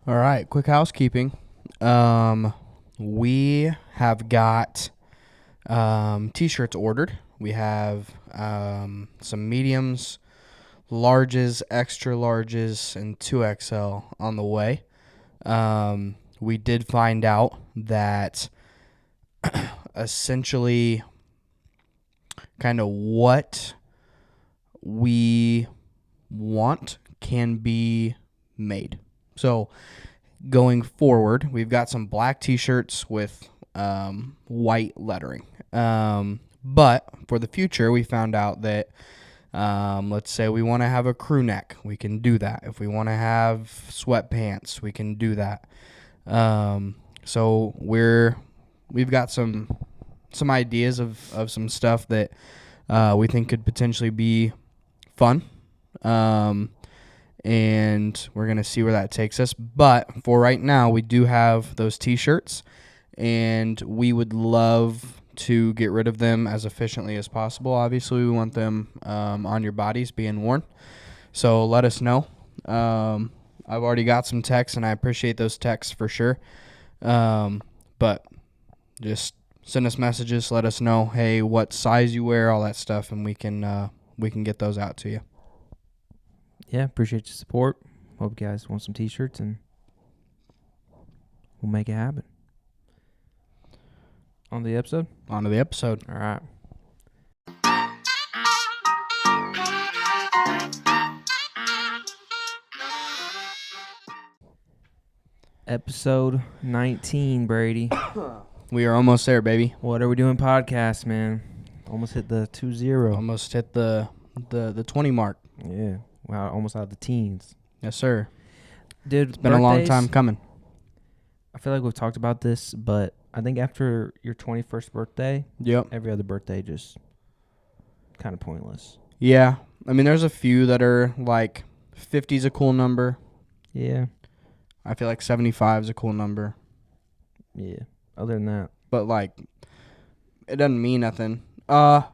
All right, quick housekeeping. We have got t-shirts ordered. We have some mediums, larges, extra larges, and 2XL on the way. We did find out that essentially kind of what we want can be made. So going forward, we've got some black t-shirts with white lettering. But for the future, we found out that let's say we want to have a crew neck, we can do that. If we want to have sweatpants, we can do that. So we've got some ideas of some stuff that we think could potentially be fun. And we're going to see where that takes us. But for right now, we do have those t-shirts, and we would love to get rid of them as efficiently as possible. Obviously, we want them on your bodies being worn. So let us know. I've already got some texts, and I appreciate those texts for sure. But just send us messages, let us know, hey, what size you wear, all that stuff, and we can get those out to you. Yeah, appreciate your support. Hope you guys want some t-shirts, and we'll make it happen. On the episode? On to the episode. All right. Episode 19, Brady. We are almost there, baby. What are we doing podcast, man? Almost hit the 2-0. Almost hit the 20 mark. Yeah. Wow, almost out of the teens. Yes, sir. Dude, It's been a long time coming. I feel like we've talked about this, but I think after your 21st birthday, Yep. every other birthday just kind of pointless. Yeah. I mean, there's a few that are like 50 is a cool number. Yeah. I feel like 75 is a cool number. Yeah. Other than that. But like, it doesn't mean nothing. I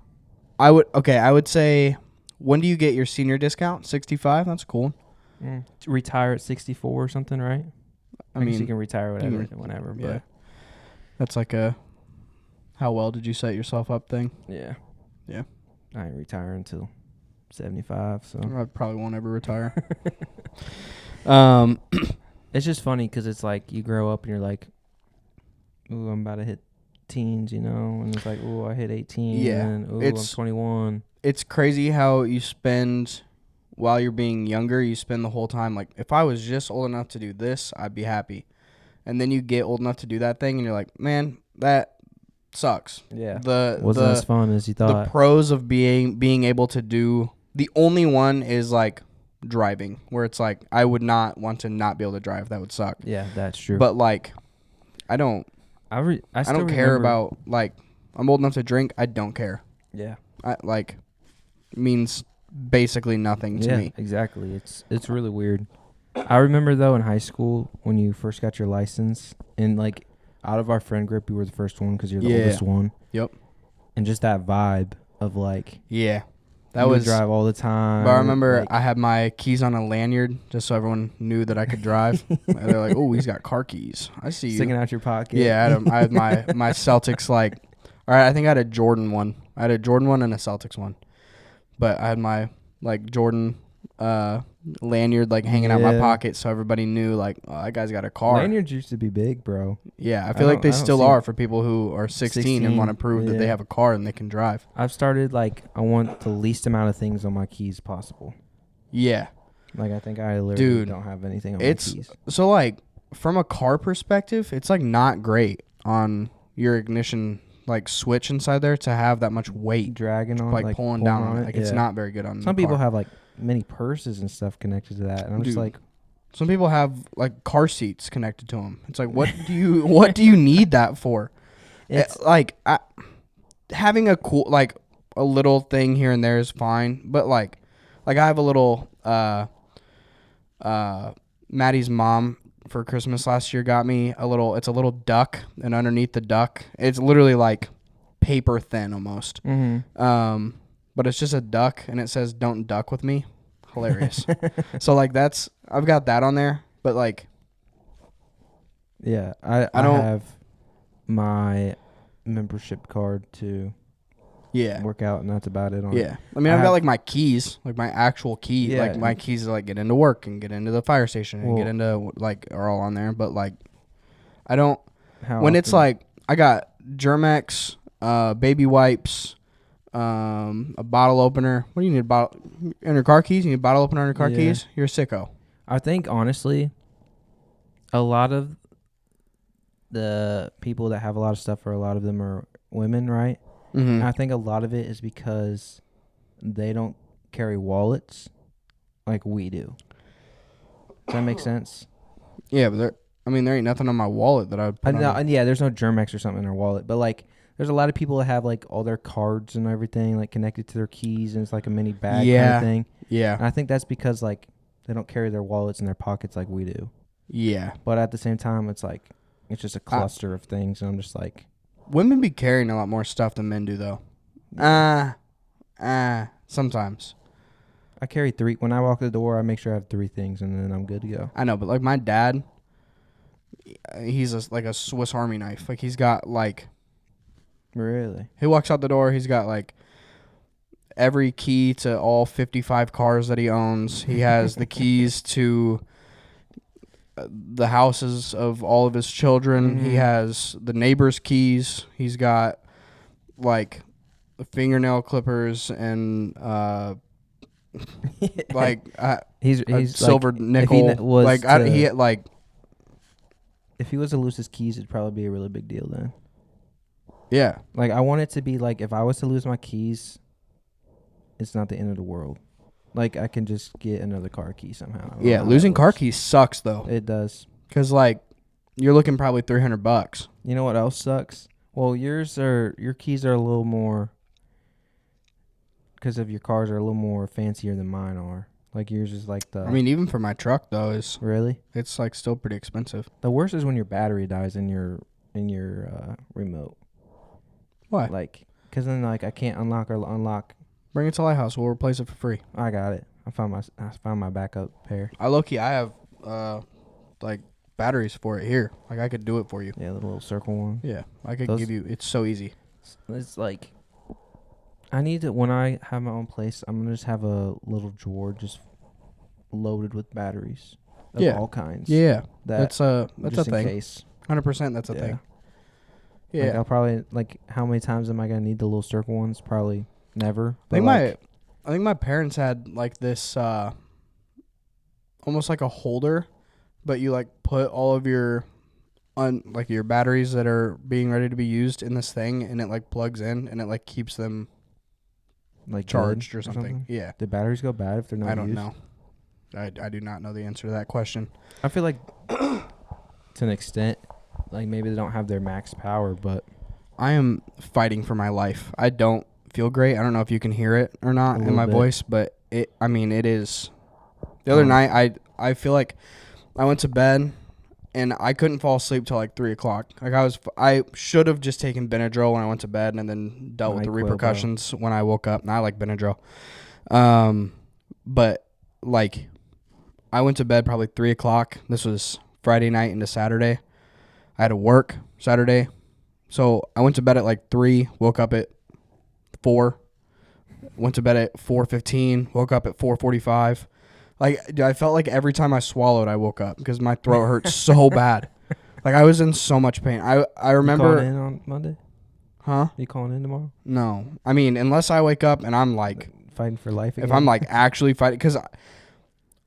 would say, when do you get your senior discount? 65? That's cool. Retire at 64 or something, right? I guess you can retire whenever. Yeah. But That's like a how well did you set yourself up thing. yeah. Yeah. I ain't retiring until 75, so. I probably won't ever retire. It's just funny because it's like you grow up and you're like, ooh, I'm about to hit teens, and it's like, ooh, I hit 18. Yeah. And ooh, I'm 21. It's crazy how you spend, while you're being younger, you spend the whole time like, if I was just old enough to do this, I'd be happy. And then you get old enough to do that thing, and you're like, man, that sucks. Yeah. The Wasn't as fun as you thought. The pros of being able to do, the only one is like driving, where it's like, I would not want to not be able to drive. That would suck. Yeah, that's true. But like, I don't care about, like, I'm old enough to drink. I don't care. Yeah. Means basically nothing to me. Exactly. It's really weird. I remember though in high school when you first got your license, and like out of our friend group, you were the first one because you're the oldest one. Yep. And just that vibe of like, yeah, that you was would drive all the time. But I remember like, I had my keys on a lanyard just so everyone knew that I could drive. They're like, "Oh, he's got car keys. I see you." sticking out your pocket. Yeah, I had my Celtics like. All right, I think I had a Jordan one. I had a Jordan one and a Celtics one, but I had my like Jordan lanyard like hanging out my pocket so everybody knew like, oh, that guy's got a car. Lanyards used to be big, bro. Yeah, I feel like they still are for people who are 16 and want to prove that they have a car and they can drive. I've started like, I want the least amount of things on my keys possible. Yeah. Like I think I literally don't have anything on my keys. So like from a car perspective, it's like not great on your ignition like switch inside there to have that much weight dragging on, like pulling down on it. Like it's not very good on some people have like many purses and stuff connected to that, and I'm just like, some people have like car seats connected to them. It's like, what do you need that for? It's like having a cool like a little thing here and there is fine, but like I have a little Maddie's mom for Christmas last year got me it's a little duck, and underneath the duck, it's literally like paper thin almost. Mm-hmm. But it's just a duck, and it says "Don't duck with me." Hilarious. So like I've got that on there, but like Yeah, I don't- have my membership card to Yeah. work out, and that's about it on it. Yeah. I mean, I I've got have- like my keys, like my actual key, Yeah, like my and- keys to like get into work and get into the fire station and get Well- into like are all on there. But like, I don't. How When it's often- like I got Germex, baby wipes, a bottle opener. What do you need? Bottle in your car keys? You need a bottle opener on your car Yeah. keys? You're a sicko. I think honestly, a lot of the people that have a lot of stuff, or a lot of them are women, right? Mm-hmm. And I think a lot of it is because they don't carry wallets like we do. Does that make sense? Yeah, but there ain't nothing on my wallet that I would put on. And yeah, there's no Germex or something in their wallet, but like there's a lot of people that have like all their cards and everything like connected to their keys, and it's like a mini bag kind Yeah. of thing. Yeah. And I think that's because like they don't carry their wallets in their pockets like we do. Yeah. But at the same time, it's like it's just a cluster of things, and I'm just like, Women be carrying a lot more stuff than men do, though. Sometimes. I carry 3. When I walk the door, I make sure I have 3 things, and then I'm good to go. I know, but like my dad, he's like a Swiss Army knife. Like he's got like, Really? he walks out the door, he's got like every key to all 55 cars that he owns. He has the keys to the houses of all of his children. He Mhm. has the neighbor's keys. He's got like fingernail clippers and like he's a silver like, nickel. was Like to- he had like if he was to lose his keys, it'd probably be a really big deal then. yeah. Like I want it to be like if I was to lose my keys, it's not the end of the world. Like I can just get another car key somehow. I don't know Yeah, how losing that car works. keys sucks though, It does. because like you're looking probably $300. You know what else sucks? Well, your keys are a little more, because of your cars are a little more fancier than mine are. Like yours is like the. I mean, even for my truck though, Really? it's like still pretty expensive. The worst is when your battery dies in your remote. Why? Like, cause then like I can't unlock. Bring it to Lighthouse. We'll replace it for free. I got it. I found my backup pair. I have like batteries for it here. Like I could do it for you. Yeah, the little circle one. Yeah, I could Those- give you. It's so easy. It's like, I need to, when I have my own place, I'm gonna just have a little drawer just loaded with batteries of Yeah. all kinds. Yeah, that that's a just in thing. case. 100%. That's a thing. Like, Yeah, I'll probably how many times am I gonna need the little circle ones? Probably never. I think but, I think my parents had like this almost like a holder, but you like put all of your like your batteries that are being ready to be used in this thing, and it like plugs in and it like keeps them like charged good or something. Yeah, Do batteries go bad if they're not I don't used? know. I do not know the answer to that question. I feel like to an extent, like maybe they don't have their max power, but I am fighting for my life. I don't feel great. I don't know if you can hear it or not in little my bit. voice, but it is. The other night, I feel like I went to bed and I couldn't fall asleep till like 3 o'clock. Like I should have just taken Benadryl when I went to bed and then dealt with the NyQuil, bro. repercussions when I woke up. And I like Benadryl. But like I went to bed probably 3 o'clock. This was Friday night into Saturday. I had to work Saturday. So I went to bed at like 3, woke up at 4, went to bed at 4:15, woke up at 4:45. Like, dude, I felt like every time I swallowed, I woke up because my throat hurt so bad. Like I was in so much pain. I You remember, calling in on Monday? huh? You calling in tomorrow? No, I mean unless I wake up and I'm like, Fighting for life again? if I'm like actually fighting, because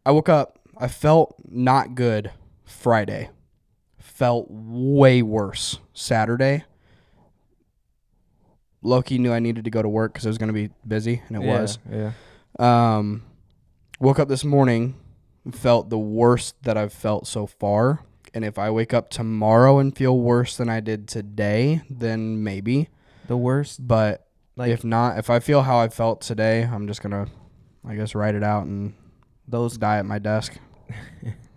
I woke up, I felt not good Friday, felt way worse Saturday. Loki knew I needed to go to work because it was going to be busy, and it was. Yeah. Woke up this morning, felt the worst that I've felt so far. And if I wake up tomorrow and feel worse than I did today, then maybe. The worst, But like if not, if I feel how I felt today, I'm just going to, I guess, write it out and those die at my desk.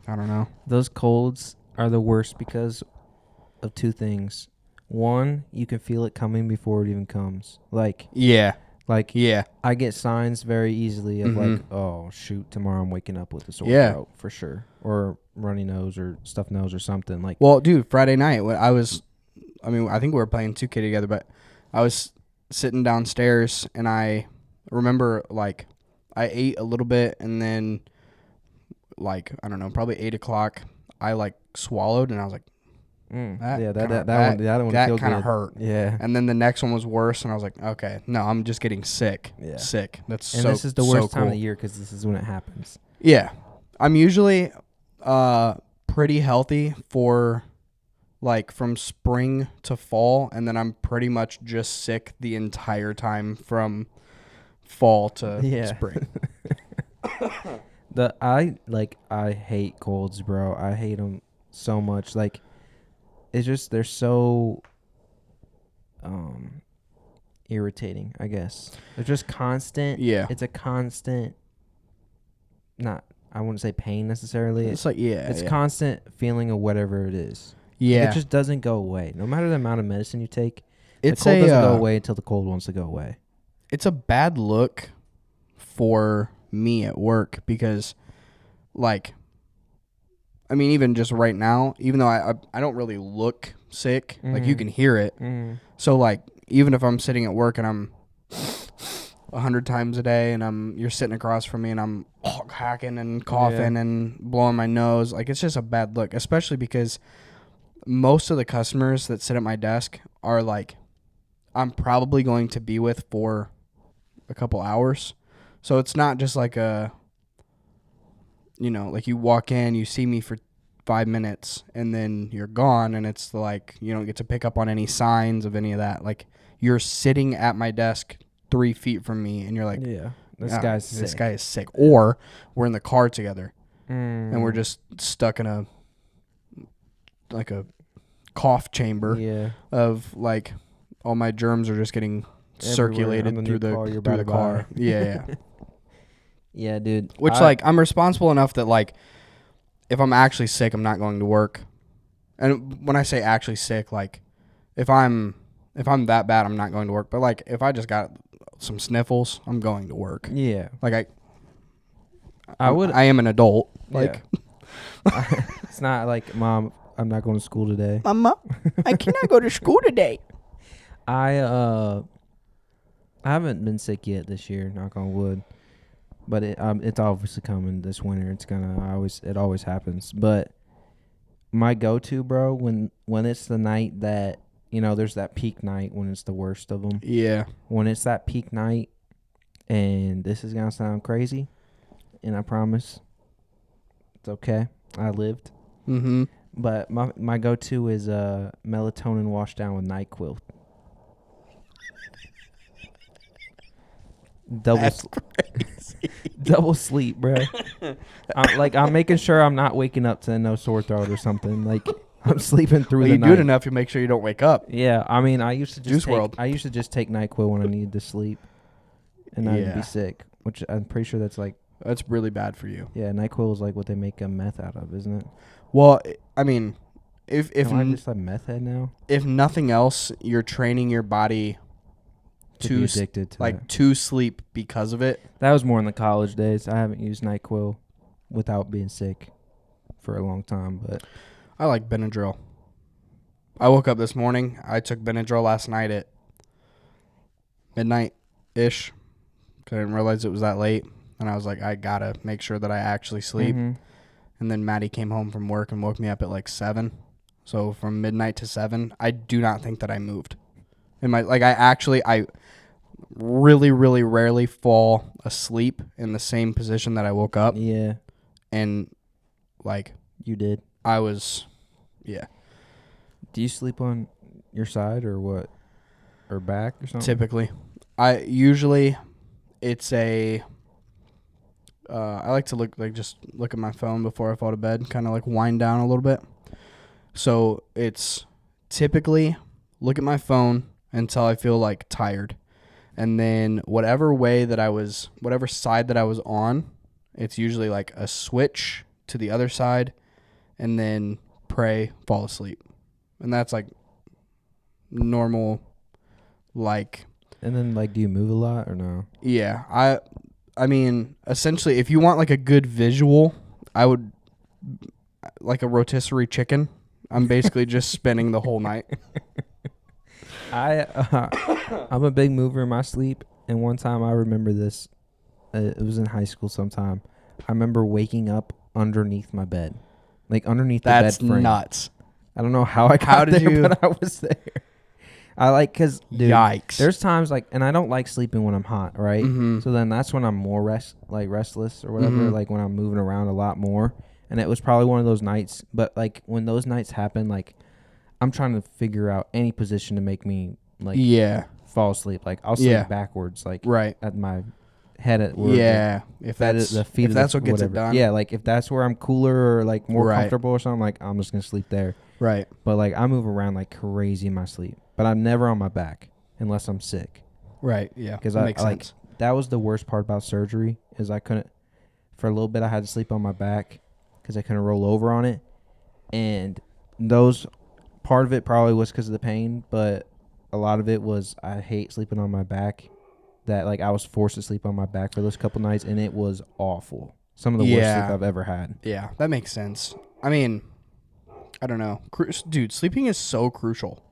I don't know. those colds are the worst because of 2 things. One, you can feel it coming before it even comes. Like Yeah. Like, Yeah. I get signs very easily of like, oh shoot, tomorrow I'm waking up with a sore throat for sure, or runny nose or stuffed nose or something. Like, Well, dude, Friday night when I think we were playing 2K together, but I was sitting downstairs and I remember like I ate a little bit and then like I don't know, probably 8 o'clock, I like swallowed and I was like, that kind of hurt. Yeah. And then the next one was worse, and I was like, okay, no, I'm just getting sick. Yeah. Sick. That's And so this is the worst time cool. of the year because this is when it happens. Yeah, I'm usually pretty healthy for like from spring to fall, and then I'm pretty much just sick the entire time from fall to spring. I hate colds, bro. I hate them so much. Like, it's just they're so irritating, I guess. They're just constant. Yeah. It's a constant, not, I wouldn't say pain necessarily. It's like, It's constant feeling of whatever it is. Yeah. It just doesn't go away. No matter the amount of medicine you take, It's the cold doesn't go away until the cold wants to go away. It's a bad look for me at work because, like, I mean, even just right now, even though I don't really look sick, like you can hear it. So like, even if I'm sitting at work and I'm 100 times a day and you're sitting across from me and I'm hacking and coughing and blowing my nose, like it's just a bad look, especially because most of the customers that sit at my desk are like, I'm probably going to be with for a couple hours. So it's not just like like you walk in, you see me for 5 minutes and then you're gone, and it's like you don't get to pick up on any signs of any of that. Like, you're sitting at my desk 3 feet from me and you're like, this guy is sick. Or we're in the car together and we're just stuck in a cough chamber of like all my germs are just getting circulated through the car. Yeah. Yeah, dude. Which I'm responsible enough that like if I'm actually sick, I'm not going to work. And when I say actually sick, like if I'm that bad, I'm not going to work. But like if I just got some sniffles, I'm going to work. Yeah. Like I am an adult. Like it's not like, Mom, I'm not going to school today. Mama, I cannot go to school today. I haven't been sick yet this year, knock on wood. But it's obviously coming this winter. It always happens. But my go-to, bro, when it's the night that, there's that peak night when it's the worst of them. Yeah. When it's that peak night, and this is going to sound crazy, and I promise it's okay. I lived. Mm-hmm. But my go-to is melatonin washed down with NyQuil. Double sleep, bro. I'm making sure I'm not waking up to no sore throat or something. Like, I'm sleeping through the night. You do it enough to make sure you don't wake up. Yeah, I mean, I used to just take Juice NyQuil when I needed to sleep, and I'd be sick. Which I'm pretty sure that's really bad for you. Yeah, NyQuil is like what they make meth out of, isn't it? Well, I mean, if I'm just a meth head now. If nothing else, you're training your body to be addicted to to sleep because of it. That was more in the college days. I haven't used NyQuil without being sick for a long time, but I like Benadryl. I woke up this morning. I took Benadryl last night at midnight-ish. I didn't realize it was that late. And I was like, I got to make sure that I actually sleep. Mm-hmm. And then Maddie came home from work and woke me up at like 7. So from midnight to 7, I do not think that I moved. I really, really rarely fall asleep in the same position that I woke up. Yeah. And like you did. I was, yeah. Do you sleep on your side or what? Or back or something? Typically. It's a, I like to look at my phone before I fall to bed, kind of like wind down a little bit. So it's typically look at my phone until I feel like tired. And then whatever side that I was on, it's usually like a switch to the other side and then pray, fall asleep. And that's like normal, like And then, like, do you move a lot or no? Yeah, I mean, essentially, if you want like a good visual, I would like a rotisserie chicken. I'm basically just spinning the whole night. I'm a big mover in my sleep, and one time I remember this. It was in high school sometime. I remember waking up underneath my bed, like underneath the That's bed frame. nuts. I don't know how I got How did there, you- but I was there. I like, cause dude, Yikes. there's times like, and I don't like sleeping when I'm hot, right? Mhm. So then that's when I'm more restless or whatever. Mhm. Like when I'm moving around a lot more, and it was probably one of those nights. But like when those nights happen, like I'm trying to figure out any position to make me like Yeah. fall asleep. Like I'll sleep Yeah. backwards, like Right. at my head at where Yeah. If that that's is the feet. if of that's the, what gets whatever. it done. Yeah, like if that's where I'm cooler or like more Right. comfortable or something, like I'm just gonna sleep there. Right. But like I move around like crazy in my sleep, but I'm never on my back unless I'm sick. Right. Yeah. Because That I makes like sense. that was the worst part about surgery is I couldn't. For a little bit, I had to sleep on my back because I couldn't roll over on it, and those part of it probably was because of the pain, but a lot of it was I hate sleeping on my back. That like I was forced to sleep on my back for those couple nights, and it was awful. Some of the worst Yeah. sleep I've ever had. Yeah, that makes sense. I mean, I don't know. Dude, sleeping is so crucial.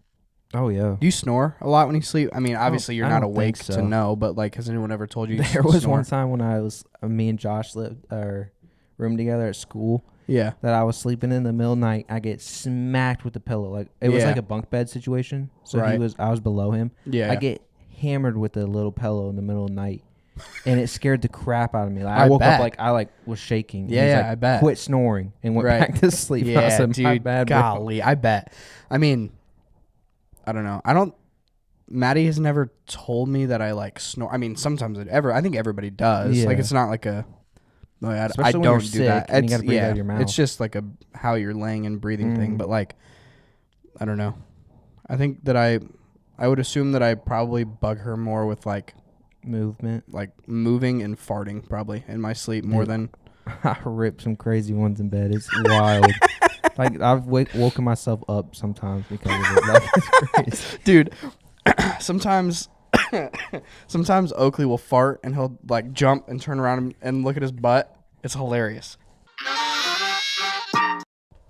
Oh yeah. Do you snore a lot when you sleep? I mean, obviously you're I not don't awake think to so. know, but like, has anyone ever told you? There was one time when I was me and Josh lived our room together at school Yeah. that I was sleeping in the middle of the night. I get smacked with the pillow. Like it was Yeah. like a bunk bed situation. So Right. I was below him. Yeah. I get hammered with a little pillow in the middle of the night. And it scared the crap out of me. Like, I I woke bet. up like I was shaking. Yeah, He's yeah, like, I bet. Quit snoring and went Right. back to sleep. I Yeah, said, my dude. bad, bro." Golly, I bet. I mean, I don't know. Maddie has never told me that I like snore. I mean, sometimes I think everybody does. Like, Yeah. it's not like a. Like, I Especially when you're don't do that. sick and you It's, gotta breathe out of your mouth. It's just like how you're laying and breathing thing. Mm. But like, I don't know. I think that I would assume that I probably bug her more with like Movement. moving and farting probably in my sleep more Dude. than. I rip some crazy ones in bed. It's wild. Like I've woken myself up sometimes because of it. Like it's crazy. Dude, sometimes Oakley will fart and he'll like jump and turn around and look at his butt. It's hilarious.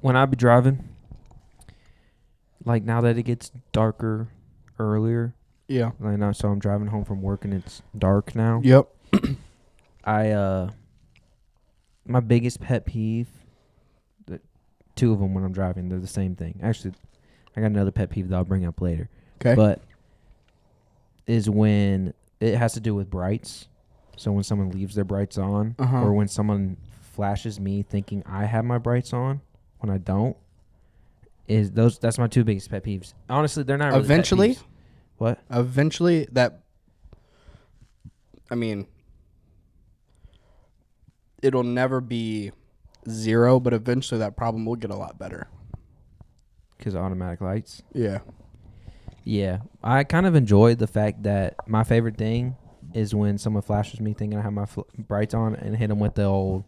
When I be driving, like now that it gets darker earlier, Yeah. like now, so I'm driving home from work and it's dark now. Yep. My biggest pet peeve, two of them when I'm driving, they're the same thing. Actually, I got another pet peeve that I'll bring up later. Okay. But is when it has to do with brights. So when someone leaves their brights on, Uh-huh. or when someone flashes me thinking I have my brights on when I don't, that's my two biggest pet peeves. Honestly, they're not really Eventually? pet peeves. What? Eventually, I mean, it'll never be zero, but eventually that problem will get a lot better. Because automatic lights. Yeah. Yeah, I kind of enjoy the fact that my favorite thing is when someone flashes me thinking I have my brights on and hit them with the old.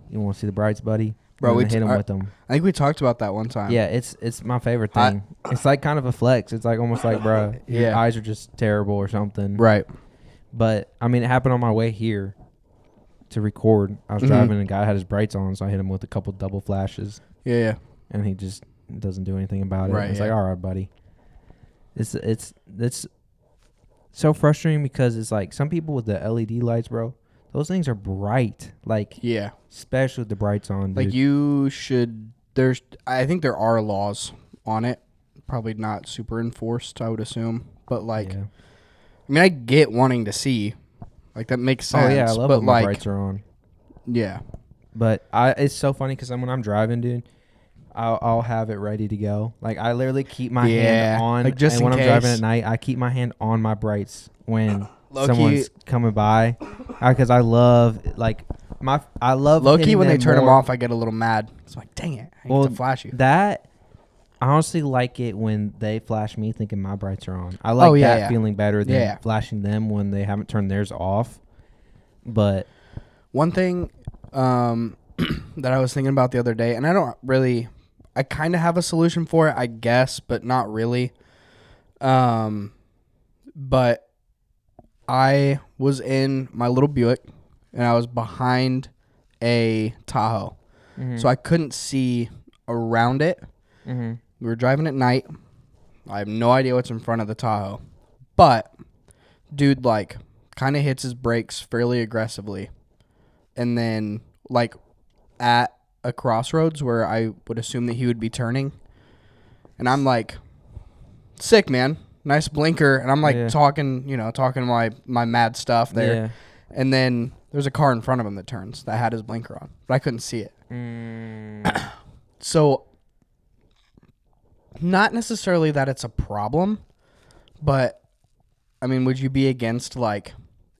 You want to see the brights, buddy? Bro, And we then hit them with them. I think we talked about that one time. Yeah, it's my favorite thing. It's like kind of a flex. It's like almost like, bro, your Yeah. eyes are just terrible or something. Right. But I mean, it happened on my way here to record. I was Mhm. driving and a guy had his brights on, so I hit him with a couple double flashes, Yeah. Yeah. and he just doesn't do anything about it. Right, It's yeah. like, all right, buddy. It's so frustrating because it's like some people with the LED lights, bro. Those things are bright, like Yeah. especially with the brights on. Like Dude. you should. I think there are laws on it. Probably not super enforced, I would assume. But like, Yeah. I mean, I get wanting to see. Like that makes sense. Oh yeah, I love but when my like, brights are on. yeah. But it's so funny because when I'm driving, dude, I'll have it ready to go. Like I literally keep my Yeah, hand on. like, just and when in I'm driving case. at night, I keep my hand on my brights when Low-key- someone's coming by, because I love Low key, hitting when they turn them more. off, I get a little mad. It's like, dang it, I need to flash you. That I honestly like it when they flash me thinking my brights are on. I like that feeling better than Yeah. flashing them when they haven't turned theirs off. But One thing that I was thinking about the other day, and I kind of have a solution for it, I guess, but not really. but I was in my little Buick and I was behind a Tahoe. Mm-hmm. So I couldn't see around it. Mm-hmm. We were driving at night. I have no idea what's in front of the Tahoe. But dude like kind of hits his brakes fairly aggressively. And then like at a crossroads where I would assume that he would be turning. And I'm like, sick, man. Nice blinker. And I'm like talking my mad stuff there. Yeah. And then there's a car in front of him that turns that had his blinker on. But I couldn't see it. So not necessarily that it's a problem, but I mean, would you be against like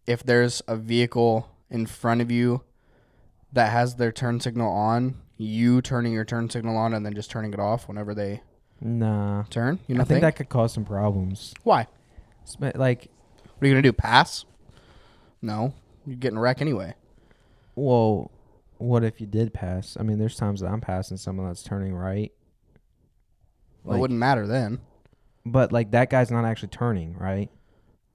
if there's a vehicle in front of you that has their turn signal on, you turning your turn signal on and then just turning it off whenever they turn? You know, I think that could cause some problems. Why? Like, what are you gonna do? Pass? No, you're getting a wreck anyway. Well, what if you did pass? I mean, there's times that I'm passing someone that's turning right. Well, it wouldn't matter then. But like that guy's not actually turning, right?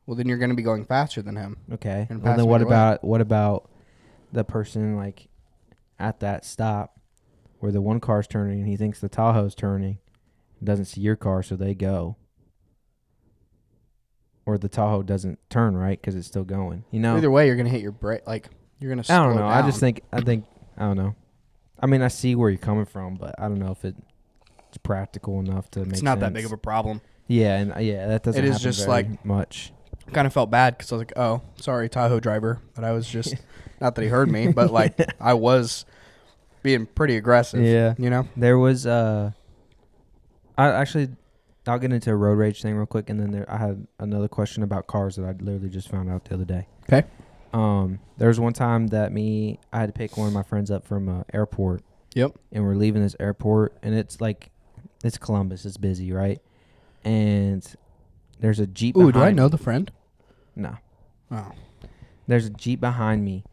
Well, then you're going to be going faster than him. Okay. And Well, then what about the person like at that stop where the one car's turning and he thinks the Tahoe's turning, doesn't see your car, so they go. Or the Tahoe doesn't turn right because it's still going. You know. Either way, you're going to hit your brake. Like you're going to. I don't know. Down. I think I don't know. I mean, I see where you're coming from, but I don't know if it's practical enough to make sense. It's not that big of a problem. Yeah, and that doesn't. It is happen just very like much. Kind of felt bad because I was like, oh, sorry, Tahoe driver. But I was just, not that he heard me, but like I was being pretty aggressive. Yeah. You know? There was, I'll get into a road rage thing real quick. And then I had another question about cars that I literally just found out the other day. Okay. There was one time that I had to pick one of my friends up from an airport. Yep. And we're leaving this airport and it's Columbus. It's busy, right? And there's a Jeep behind me. Do I know the friend? No. Oh. There's a Jeep behind me,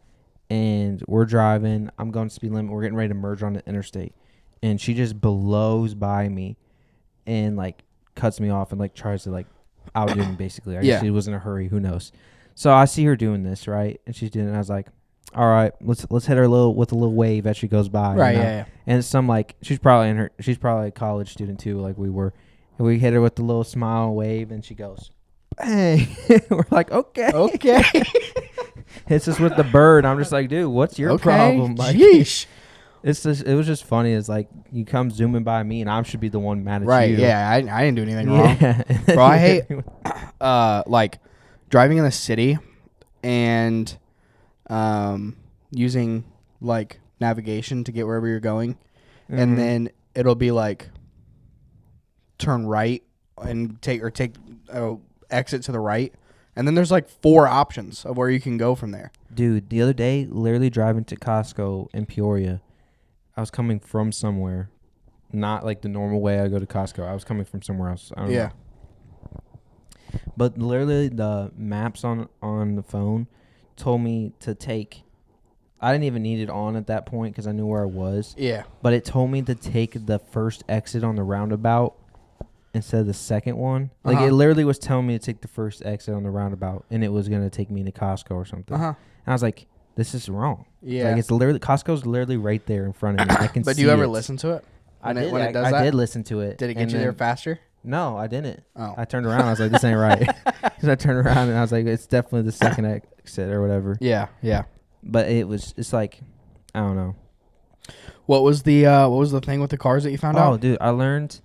and we're driving. I'm going to speed limit. We're getting ready to merge on the interstate, and she just blows by me and, like, cuts me off and, like, tries to, like, outdo me, basically. I guess she was in a hurry. Who knows? So I see her doing this, right? And she's doing it, and I was like, all right, let's hit her with a little wave as she goes by. Right, you know? yeah. And it's some, like, she's probably a college student, too, like we were. And we hit her with the little smile and wave, and she goes, "Hey!" We're like, "Okay." Hits us with the bird. I'm just like, "Dude, what's your problem?" Like, Jeez. It was just funny. It's like you come zooming by me, and I should be the one mad at you. Right? Yeah. I didn't do anything wrong. Bro, I hate like driving in the city and using like navigation to get wherever you're going, and then it'll be like. Turn right and take exit to the right, and then there's like 4 options of where you can go from there. Dude, the other day, literally driving to Costco in Peoria, I was coming from somewhere, not like the normal way I go to Costco. I was coming from somewhere else. I don't know. But literally, the maps on the phone told me to take. I didn't even need it on at that point because I knew where I was. Yeah. But it told me to take the first exit on the roundabout instead of the second one. Like, it literally was telling me to take the first exit on the roundabout, and it was going to take me to Costco or something. And I was like, this is wrong. Yeah. Like, it's literally, Costco's literally right there in front of me. I can see it. But do you ever listen to it? I did listen to it. Did it get you there faster? No, I didn't. Oh. I turned around. I was like, this ain't right. So I turned around, and I was like, it's definitely the second exit or whatever. Yeah, yeah. But it's like, I don't know. What was the thing with the cars that you found out? Oh, dude, I learned.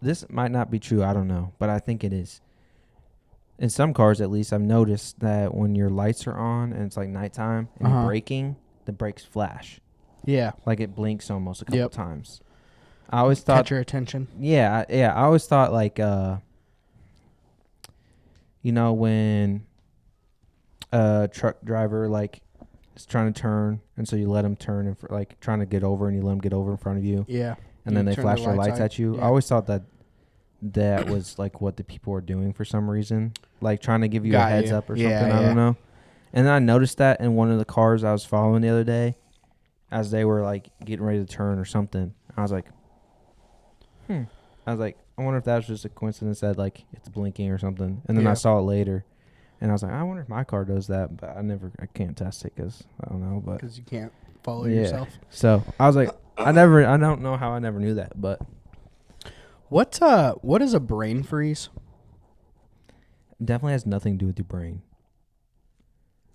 This might not be true. I don't know, but I think it is. In some cars, at least, I've noticed that when your lights are on and it's like nighttime and you're braking, the brakes flash. Yeah, like it blinks almost a couple times. I always thought catch your attention. Yeah. I always thought like, when a truck driver like is trying to turn, and so you let him turn and like trying to get over, and you let him get over in front of you. Yeah. And then they flash their lights at you. Yeah. I always thought that was like what the people were doing for some reason, like trying to give you a heads up or something. I don't know. And then I noticed that in one of the cars I was following the other day, as they were like getting ready to turn or something. I was like, I wonder if that was just a coincidence that like it's blinking or something. And then I Yeah. saw it later, and I was like, I wonder if my car does that, but I can't test it because I don't know. But Because you can't follow Yeah. yourself. so I was like, I don't know how I never knew that, but What is a brain freeze? it definitely has nothing to do with your brain.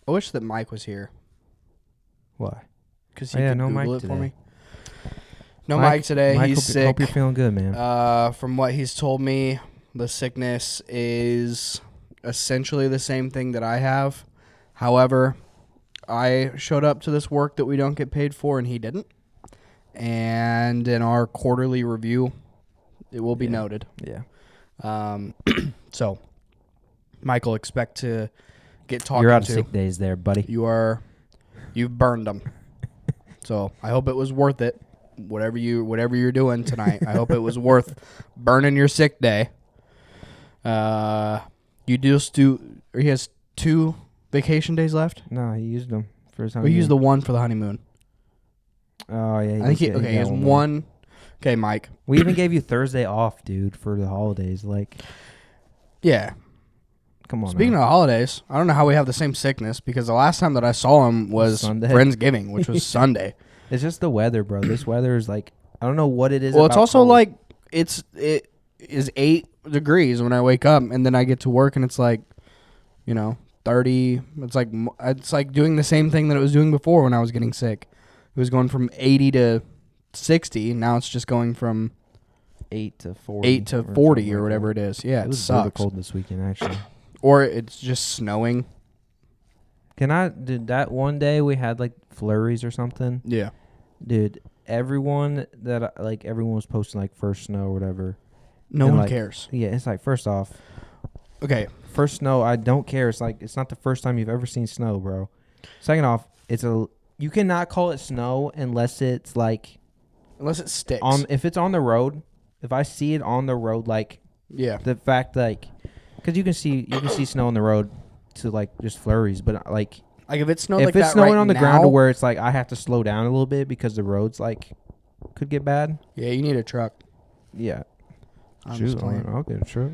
I wish that Mike was here Why? because Oh, he yeah, could no Google Mike it for me. today. No Mike today. Mike, He's hope you're sick. feeling good, man. From what he's told me, the sickness is essentially the same thing that I have. However, I showed up to this work that we don't get paid for, and he didn't. And in our quarterly review, it will be Yeah. noted. Yeah. So, Michael, expect to get talked You're out of to. sick days there, buddy. You've burned them. So I hope it was worth it. Whatever you're doing tonight, I hope it was worth burning your sick day. He has 2 vacation days left. No, he used them for his We honeymoon. used the one for the honeymoon. Oh yeah. I think he has got one. Okay, Mike. We even gave you Thursday off, dude, for the holidays. Like, Yeah. come on. Speaking of holidays, I don't know how we have the same sickness because the last time that I saw him was Sunday. Friendsgiving, which was Sunday. It's just the weather, bro. This weather is like, I don't know what it is. Well, it's about also cold. like it is 8 degrees when I wake up, and then I get to work, and it's like, 30. It's like doing the same thing that it was doing before when I was getting sick. It was going from 80 to 60. Now it's just going from 8 to 40. 8 to 40 or whatever it is. Yeah, It it was really sucks. cold this weekend, actually. Or it's just snowing. Did that one day we had like flurries or something? Yeah. Dude, everyone was posting like first snow or whatever. No And, one like, cares. Yeah, it's like, first off, Okay. first snow, I don't care. It's like, it's not the first time you've ever seen snow, bro. Second off, you cannot call it snow unless it's like Unless it sticks. if it's on the road. If I see it on the road, like Yeah. the fact like, because you can see snow on the road to like just flurries, but like Like if it snowed if like it's that snowing right on the now, ground to where it's like I have to slow down a little bit because the roads like could get bad. yeah, you need a truck. Yeah, I'm just playing. I'll get a truck.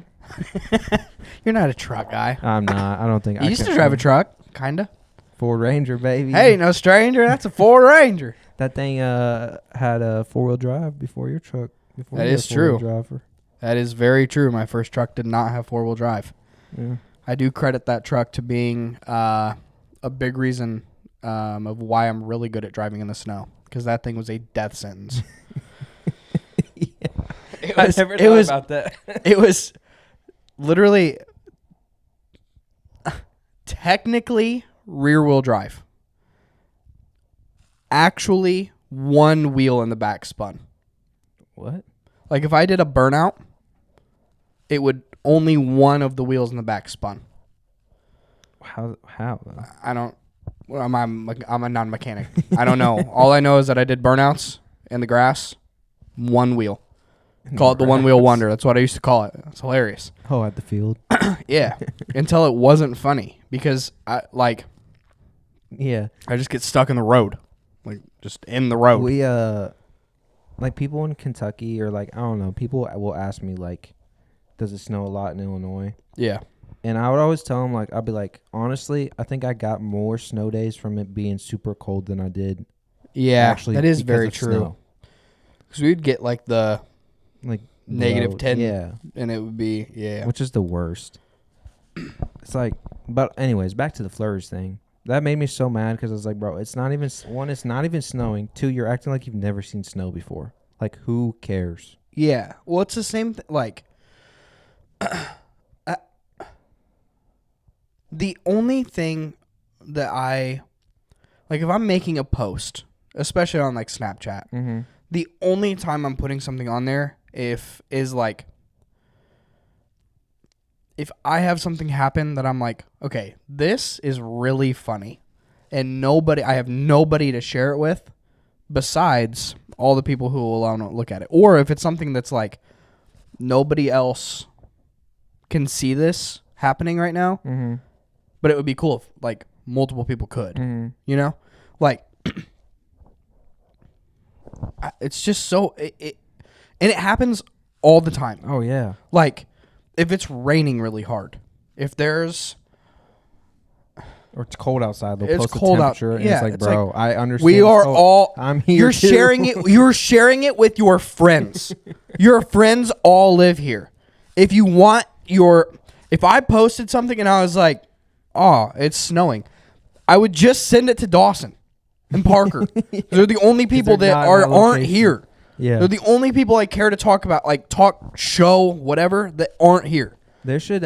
You're not a truck guy. I'm not. I don't think You I used to can- drive a truck, kinda. Ford Ranger, baby. Hey, no stranger. That's a Ford Ranger. that thing had a 4-wheel drive before your truck. Before That you had is a 4-wheel true. driver. That is very true. My first truck did not have 4-wheel drive. Yeah. I do credit that truck to being a big reason of why I'm really good at driving in the snow, because that thing was a death sentence. It was about that. It was literally technically rear-wheel drive. Actually, one wheel in the back spun. What? Like if I did a burnout, it would only one of the wheels in the back spun. How? Though? I don't. Well, I'm a non-mechanic. I don't know. All I know is that I did burnouts in the grass, one wheel. Call it the one-wheel wonder. That's what I used to call it. It's hilarious. Oh, at the field. Yeah, until it wasn't funny because I Yeah. just get stuck in the road, like just in the road. We like people in Kentucky or like I don't know, people will ask me like, does it snow a lot in Illinois? Yeah, And I would always tell them like, I'd be like, honestly, I think I got more snow days from it being super cold than I did. yeah, actually that is because very of true. snow. Because we'd get like the Like negative below- 10, yeah, and it would be which is the worst. It's like, but anyways, back to the flurries thing. That made me so mad because I was like, bro, it's not even one. It's not even snowing. 2, you're acting like you've never seen snow before. Like, who cares? Yeah. Well, it's the same like the only thing that I like if I'm making a post, especially on like Snapchat, Mm-hmm. the only time I'm putting something on there is like if I have something happen that I'm like, okay, this is really funny, and I have nobody to share it with besides all the people who will allow to look at it. Or if it's something that's like nobody else can see this happening right now, Mm-hmm. but it would be cool if like multiple people could, Mm-hmm. you know? Like it's just so and it happens all the time. Oh yeah. Like, if it's raining really hard, if there's Or it's cold outside. They'll It's post cold the out. temperature, and Yeah, it's like, it's bro, I understand. we it's are cold. all I'm here. You're too. sharing it. You're sharing it with your friends. Your friends all live here. If you want if I posted something and I was like, "Oh, it's snowing," I would just send it to Dawson and Parker. They're the only people they're that not in that aren't location. here. Yeah. They're the only people I care to talk about, like talk, show, whatever, that aren't here. There should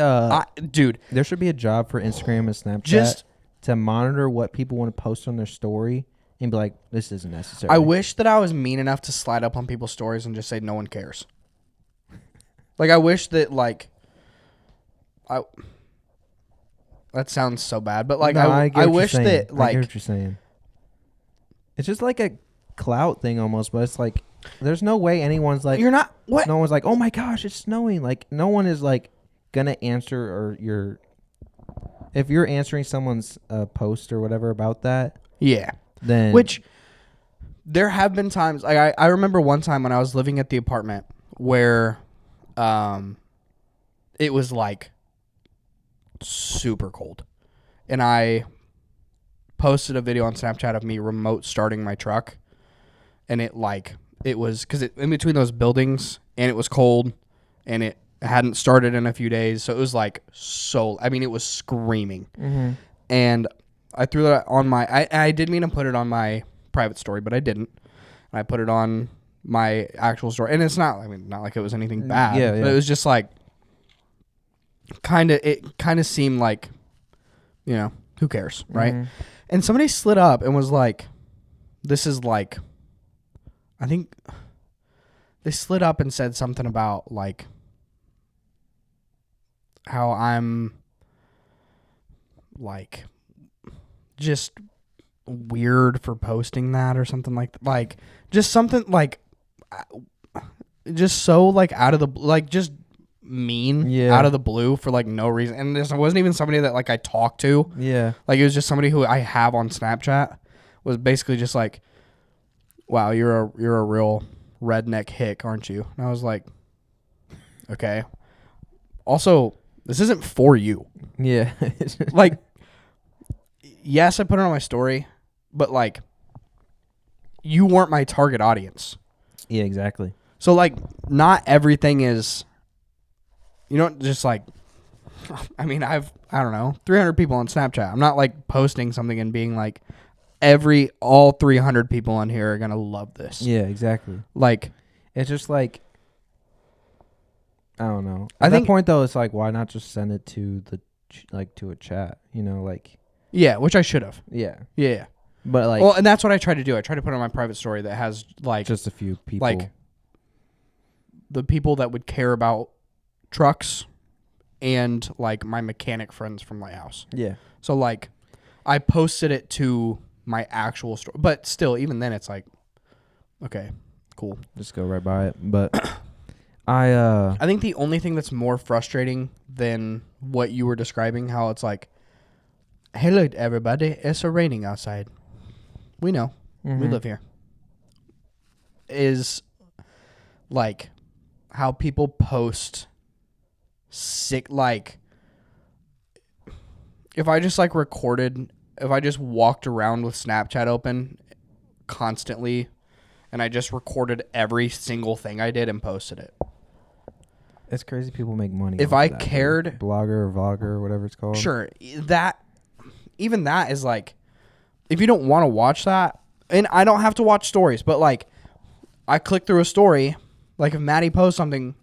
Dude, there should be a job for Instagram and Snapchat Just- to monitor what people want to post on their story and be like, this isn't necessary. I wish that I was mean enough to slide up on people's stories and just say no one cares. Like, I wish that, like, that sounds so bad, but like, No, I get what you're wish saying. that, I get like, what you're saying. It's just like a clout thing almost, but it's like there's no way anyone's like, you're not what? no one's like, oh my gosh, it's snowing. Like no one is like gonna answer or if you're answering someone's post or whatever about that, Yeah. then Which there have been times, like, I remember one time when I was living at the apartment where, it was like super cold, and I posted a video on Snapchat of me remote starting my truck, and it was because it in between those buildings, and it was cold, and it hadn't started in a few days, so it was like it was screaming. Mhm. And I threw that on I did mean to put it on my private story, but I didn't. And I put it on my actual story, and it's not like it was anything bad. Yeah, But yeah. it was just like it kind of seemed like, who cares, right? Mhm. And somebody slid up and was like, this is like, I think they slid up and said something about like how I'm like just weird for posting that or something like just something like just so like out of the like just mean Yeah. out of the blue for like no reason. And this wasn't even somebody that like I talked to. Yeah. Like, it was just somebody who I have on Snapchat, was basically just like, wow, you're a real redneck hick, aren't you? And I was like, okay. Also, this isn't for you. Yeah. Like, yes, I put it on my story, but like, you weren't my target audience. Yeah, exactly. So like, not everything is, just like, I mean, I don't know, 300 people on Snapchat. I'm not like posting something and being like, all 300 people on here are going to love this. Yeah, exactly. Like, It's just like, I don't know. I At think- that point though, it's like, why not just send it to to a chat? Like, yeah, which I should have. yeah. Yeah. But like, Well, and that's what I try to do. I try to put on my private story that has like just a few people. like the people that would care about trucks and like my mechanic friends from my house. yeah. So like I posted it to my actual story, but still, even then it's like, okay, cool. Just go right by it. But I think the only thing that's more frustrating than what you were describing, how it's like, hey, look, everybody, it's raining outside. We know. We Mhm. live here. Is like how people post sick, like, if I just like if I just walked around with Snapchat open constantly and I just recorded every single thing I did and posted it. It's crazy people make money. If off I of that, dude. cared- blogger or vlogger or whatever it's called. Sure, even that is like, if you don't want to watch that, and I don't have to watch stories, but like, I click through a story, like if Maddie posts something,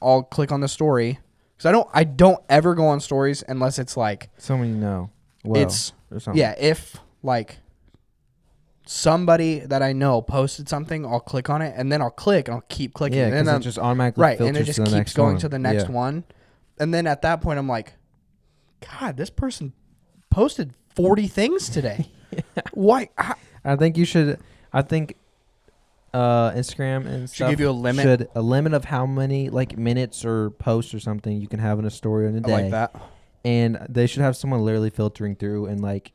I'll click on the story because I don't ever go on stories unless it's like Somebody know. Well, it's or something. yeah, if like somebody that I know posted something, I'll click on it and then I'll click and I'll keep clicking, Yeah, and because then it just automatically right, filters and it just to the keeps next going one. to the next Yeah. one, and then at that point I'm like, God, this person posted 40 things today. Why? I think you should. I think Instagram and stuff give you a limit? Should a limit of how many like minutes or posts or something you can have in a story in a I day. like that. And they should have someone literally filtering through and like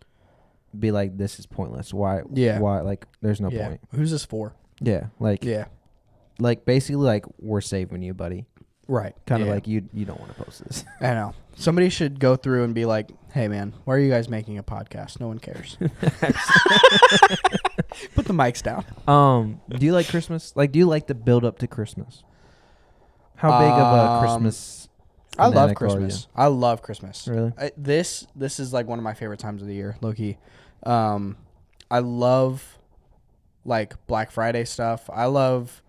be like, this is pointless. Why? Yeah. Why? Like, there's no Yeah. point. Who's this for? Yeah. Like, Yeah. like basically like we're saving you, buddy. Right. Kind of Yeah. like you don't want to post this. I know. Somebody should go through and be like, hey, man, why are you guys making a podcast? No one cares. Put the mics down. Do you like Christmas? Like, do you like the build up to Christmas? How big of a Christmas? I love fanatic are you? Christmas. I love Christmas. Really? This is like one of my favorite times of the year, low-key. I love like Black Friday stuff. I love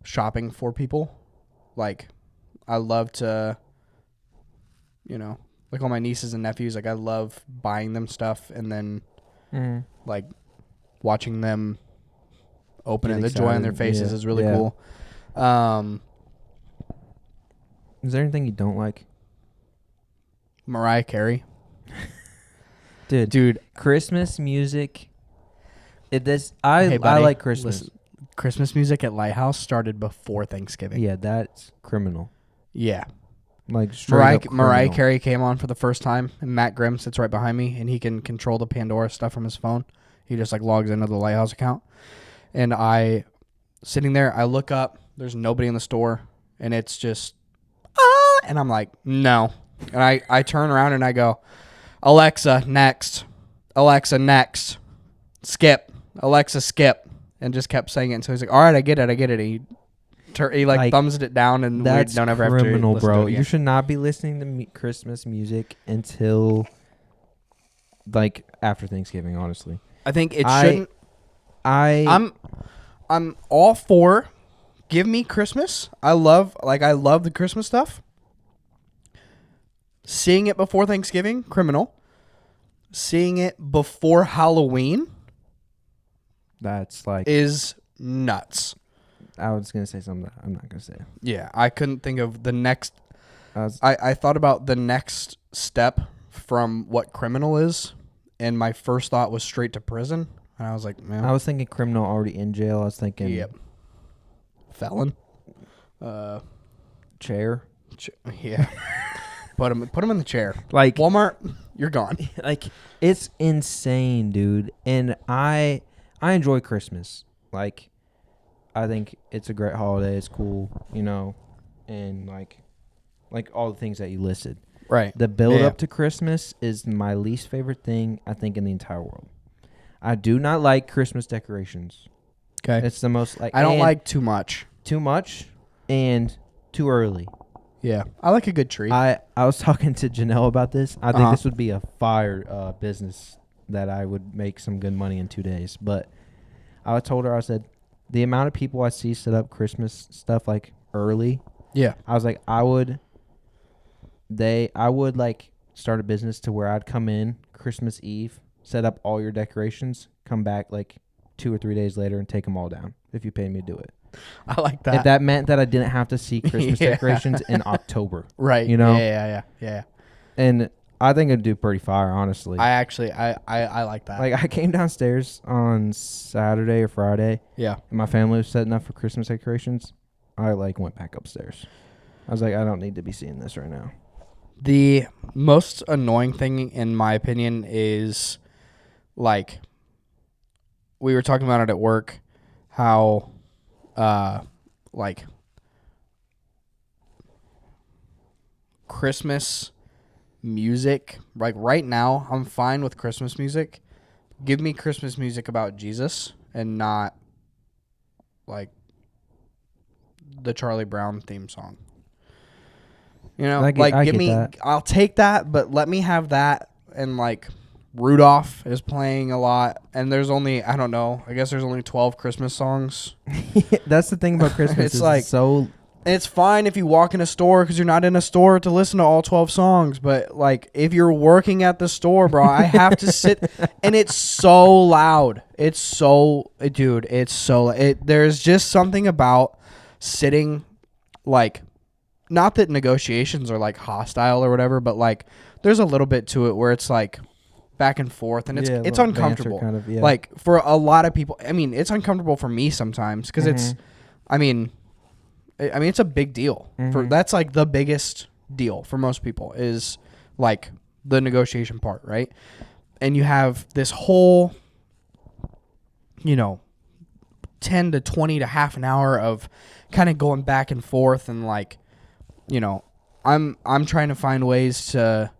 shopping for people. Like, I love to, like all my nieces and nephews, like I love buying them stuff and then like watching them open it. The joy on their faces is really cool. Is there anything you don't like? Mariah Carey. Dude, Christmas music. I buddy, like Christmas. listen, Christmas music at Lighthouse started before Thanksgiving. Yeah, that's criminal. Yeah. Like straight up Mariah criminal. Carey came on for the first time, and Matt Grimm sits right behind me, and he can control the Pandora stuff from his phone. He just like logs into the Lighthouse account, and sitting there, I look up. There's nobody in the store, and it's just and I'm like, no, and I turn around and I go, Alexa, next, Alexa, next, skip, Alexa, skip, and just kept saying it until he's like, all right, I get it. And he like thumbs it down, and we That's don't ever have to criminal, listen bro. to it again. You should not be listening to Christmas music until like after Thanksgiving. Honestly, I think it shouldn't. I'm I'm all for give me Christmas. I love the Christmas stuff. Seeing it before Thanksgiving, criminal. Seeing it before Halloween that's like is nuts. I was gonna say something that I'm not gonna say. Yeah, I couldn't think of the next. I I thought about the next step from what criminal is, and my first thought was straight to prison. And I was like, man. was thinking criminal already in jail. I was thinking Yep. Felon. Chair. Yeah. Put him in the chair. Like Walmart, you're gone. like it's insane, dude. And I enjoy Christmas. Like I think it's a great holiday. It's cool, and like all the things that you listed. Right. The build up to Christmas is my least favorite thing I think in the entire world. I do not like Christmas decorations. Okay. It's the most like I don't like too much. too much and too early. Yeah. I like a good tree. I was talking to Janelle about this. I think Uh-huh. this would be a fire business that I would make some good money in 2 days. But I told her, I said, the amount of people I see set up Christmas stuff like early, yeah. I was like, I would like start a business to where I'd come in Christmas Eve, set up all your decorations, come back like 2 or 3 days later and take them all down if you paid me to do it. I like that. If that meant that I didn't have to see Christmas Yeah. decorations in October. Right. Yeah. And I think it'd do pretty fire, honestly. I actually I like that. Like I came downstairs on Saturday or Friday, yeah. and my family was setting up for Christmas decorations. I like went back upstairs. I was like, I don't need to be seeing this right now. The most annoying thing, in my opinion, is like we were talking about it at work, how like Christmas music, like right now, I'm fine with Christmas music. Give me Christmas music about Jesus and not like the Charlie Brown theme song. Give me, that. I'll take that, but let me have that. And like Rudolph is playing a lot, and there's only, I don't know, I guess there's only 12 Christmas songs. That's the thing about Christmas. It's like so. And it's fine if you walk in a store because you're not in a store to listen to all 12 songs. But, like, if you're working at the store, bro, I have to sit. And it's so loud. It's so, dude, there's just something about sitting, like, not that negotiations are, like, hostile or whatever, but, like, there's a little bit to it where it's, like, back and forth. And it's like uncomfortable. banter kind of, yeah. Like, for a lot of people, I mean, it's uncomfortable for me sometimes because it's, I mean, it's a big deal. That's like the biggest deal for most people is like the negotiation part, right? And you have this whole, 10 to 20 to half an hour of kind of going back and forth and like you know, I'm trying to find ways to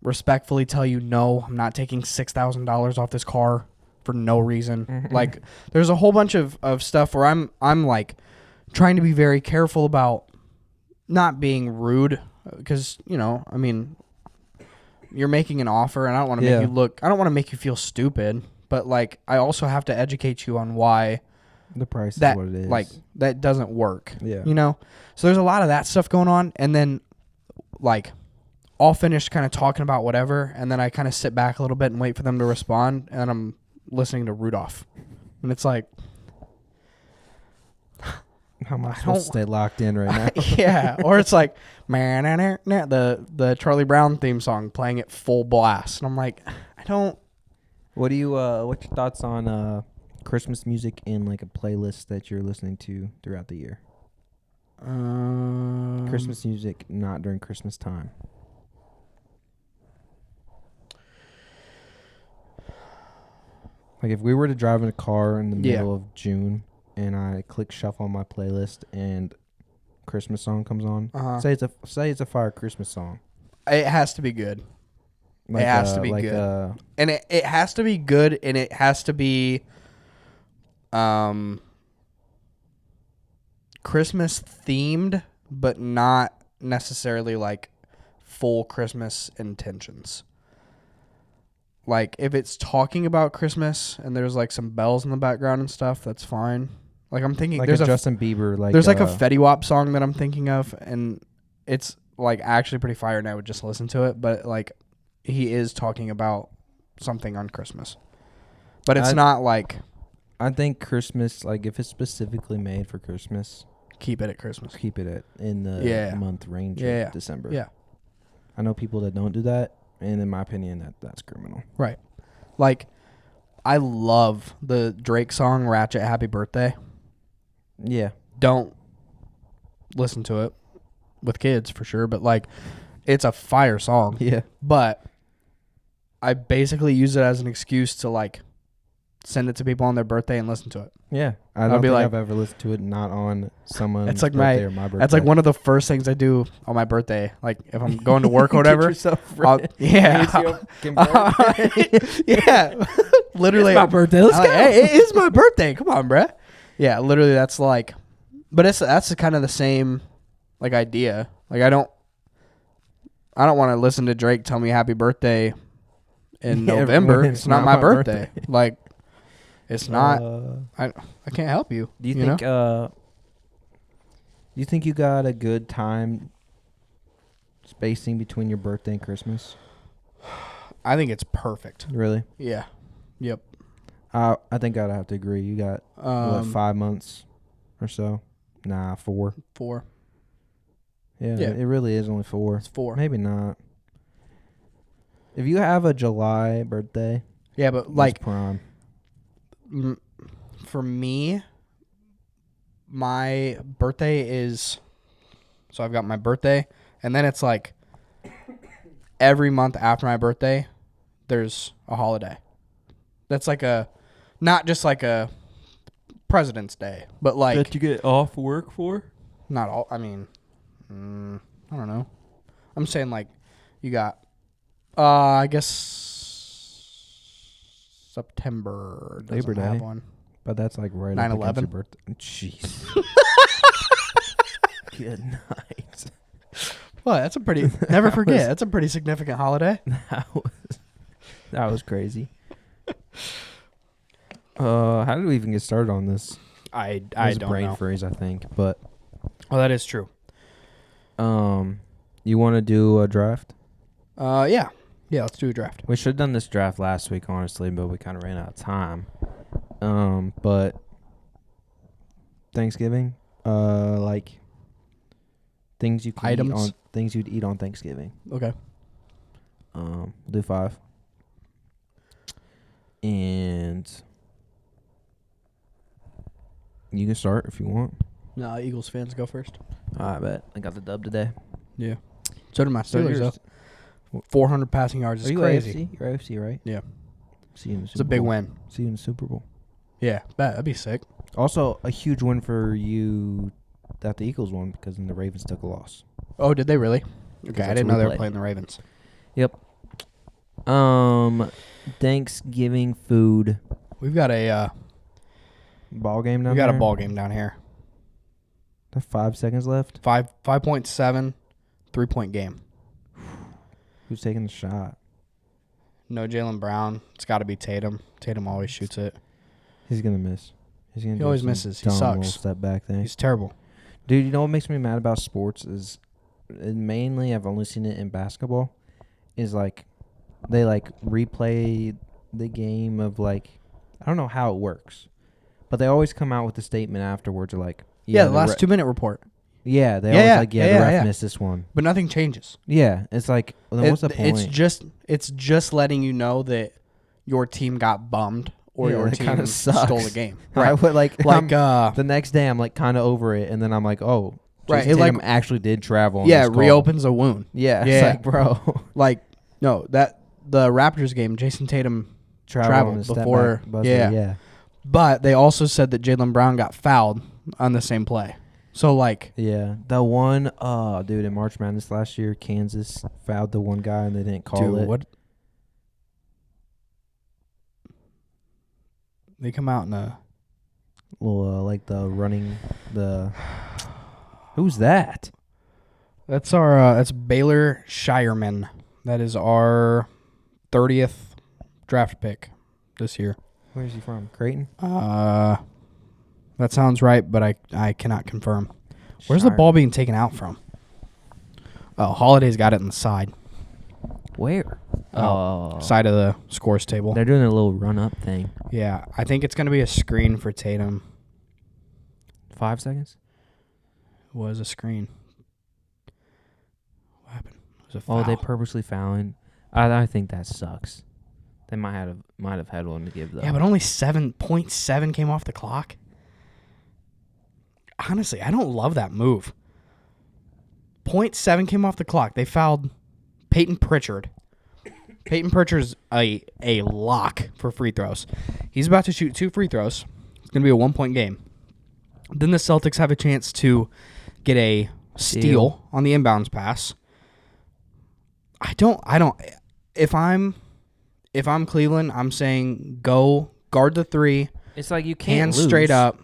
respectfully tell you, no, I'm not taking $6,000 off this car for no reason. Like, there's a whole bunch of stuff where I'm like trying to be very careful about not being rude, because, you know, I mean, you're making an offer and I don't want to make you I don't want to make you feel stupid, but like, I also have to educate you on why the price that, is what it is. like, that doesn't work. Yeah. You know? So there's a lot of that stuff going on, and then like I'll finish kind of talking about whatever, and then I kind of sit back a little bit and wait for them to respond, and I'm listening to Rudolph. And it's like, how am I supposed to stay locked in right now? yeah. Or it's like, man, the Charlie Brown theme song playing at full blast. And I'm like, I don't. What do you what's your thoughts on Christmas music in like a playlist that you're listening to throughout the year? Christmas music not during Christmas time. Like if we were to drive in a car in the middle of June and I click shuffle on my playlist and Christmas song comes on, say it's a fire Christmas song. It has to be good. Like, it has to be good. And it has to be good, and it has to be Christmas themed, but not necessarily like full Christmas intentions. Like if it's talking about Christmas and there's like some bells in the background and stuff, that's fine. Like I'm thinking like there's a Justin Bieber, like there's like a Fetty Wap song that I'm thinking of, and it's like actually pretty fire, and I would just listen to it. But like he is talking about something on Christmas, but it's not like. I think Christmas, like if it's specifically made for Christmas, keep it at Christmas. Keep it in the month range of December. Yeah. I know people that don't do that, and in my opinion, that's criminal. Right. Like, I love the Drake song "Ratchet Happy Birthday." Yeah. Don't listen to it with kids for sure, but like, it's a fire song. Yeah. But I basically use it as an excuse to like send it to people on their birthday and listen to it. Yeah. I don't think I've ever listened to it not on someone's birthday or my birthday. That's like one of the first things I do on my birthday. Like if I'm going to work or whatever. Yeah. Yeah. Literally. It's my birthday. Let's go. Hey, it is my birthday. Come on, bruh. Yeah, literally that's like, but that's kind of the same like idea. Like I don't want to listen to Drake tell me happy birthday in November. It's not my birthday. Like it's not. I can't help you. Do you think? Do you think you got a good time spacing between your birthday and Christmas? I think it's perfect. Really? Yeah. Yep. I think I'd have to agree. You got 5 months or so? Nah, 4. 4. Yeah. It really is only 4. It's 4. Maybe not. If you have a July birthday, yeah, but like prime. For me, my birthday is, so I've got my birthday, and then it's like every month after my birthday, there's a holiday. That's like not just like a President's Day, but like that you get off work for? Not all. I mean, I don't know. I'm saying like you got, I guess September doesn't Labor Day. have one. But that's like right 9/11. up against your birthday. Jeez. Good night. Well, that's a pretty. Never forget. That's a pretty significant holiday. That was crazy. How did we even get started on this? I don't brain know. freeze, I think. But that is true. you want to do a draft? Yeah. Let's do a draft. We should have done this draft last week, honestly, but we kind of ran out of time. But Thanksgiving, like things you can items, things you'd eat on Thanksgiving. Okay. Do 5. And you can start if you want. No, Eagles fans go first. I bet. I got the dub today. Yeah. So did my Steelers, though. 400 passing yards is crazy. AFC? You're AFC, right? Yeah. See you in the Super It's a big Bowl. win. See you in the Super Bowl. Yeah, that'd be sick. Also, a huge win for you that the Eagles won because then the Ravens took a loss. Oh, did they really? Okay, Because I that's didn't know they were replay. playing the Ravens. Yep. Thanksgiving food We've got a ball game down we got there. a ball game down here. There's 5 seconds left. 5.7, 3-point game. Who's taking the shot? No Jaylen Brown. It's got to be Tatum. Tatum always shoots it. He's gonna miss. He's gonna. He do always some misses. He dumb sucks. little step back thing. He's terrible. Dude, you know what makes me mad about sports is, and mainly I've only seen it in basketball, is like they like replay the game of like, I don't know how it works, but they always come out with a statement afterwards of like, Yeah, the the last 2-minute report. yeah, they Yeah, always yeah, like, the yeah, ref yeah. missed this one. But nothing changes. Yeah, it's like, well, then what's the point? It's just letting you know that your team got bummed or Yeah, your that team kinda stole sucks. the game. I would like Like the next day I'm like kind of over it, and then I'm like, oh, Right, Jason it, like- Tatum actually did travel. On yeah, this call. reopens a wound. Yeah, Yeah. it's like, bro, Like no, that the Raptors game, Jason Tatum traveled on the step before. back buzzer, Yeah. yeah. But they also said that Jaylen Brown got fouled on the same play. So like Yeah, the one, dude, in March Madness last year, Kansas fouled the one guy and they didn't call dude, it. what they come out in a Well, like the running, who's that? that's our that's Baylor Shireman. That is our 30th draft pick this year. Where's he from? Creighton. That sounds right, but I cannot confirm. Where's the ball being taken out from? Oh, Holiday's got it in the side. Where? Side of the scores table. They're doing a little run up thing. Yeah, I think it's going to be a screen for Tatum. 5 seconds. Was a screen. What happened? It was a foul. Oh, they purposely fouling. I think that sucks. They might have had one to give though. Yeah, but only 7.7 came off the clock. Honestly, I don't love that move. 0.7 came off the clock. They fouled Peyton Pritchard. Peyton Pritchard's a lock for free throws. He's about to shoot 2 free throws. It's going to be a 1-point game. Then the Celtics have a chance to get a steal on the inbounds pass. I don't if I'm Cleveland, I'm saying go guard the 3, it's like you can't hands lose. straight up.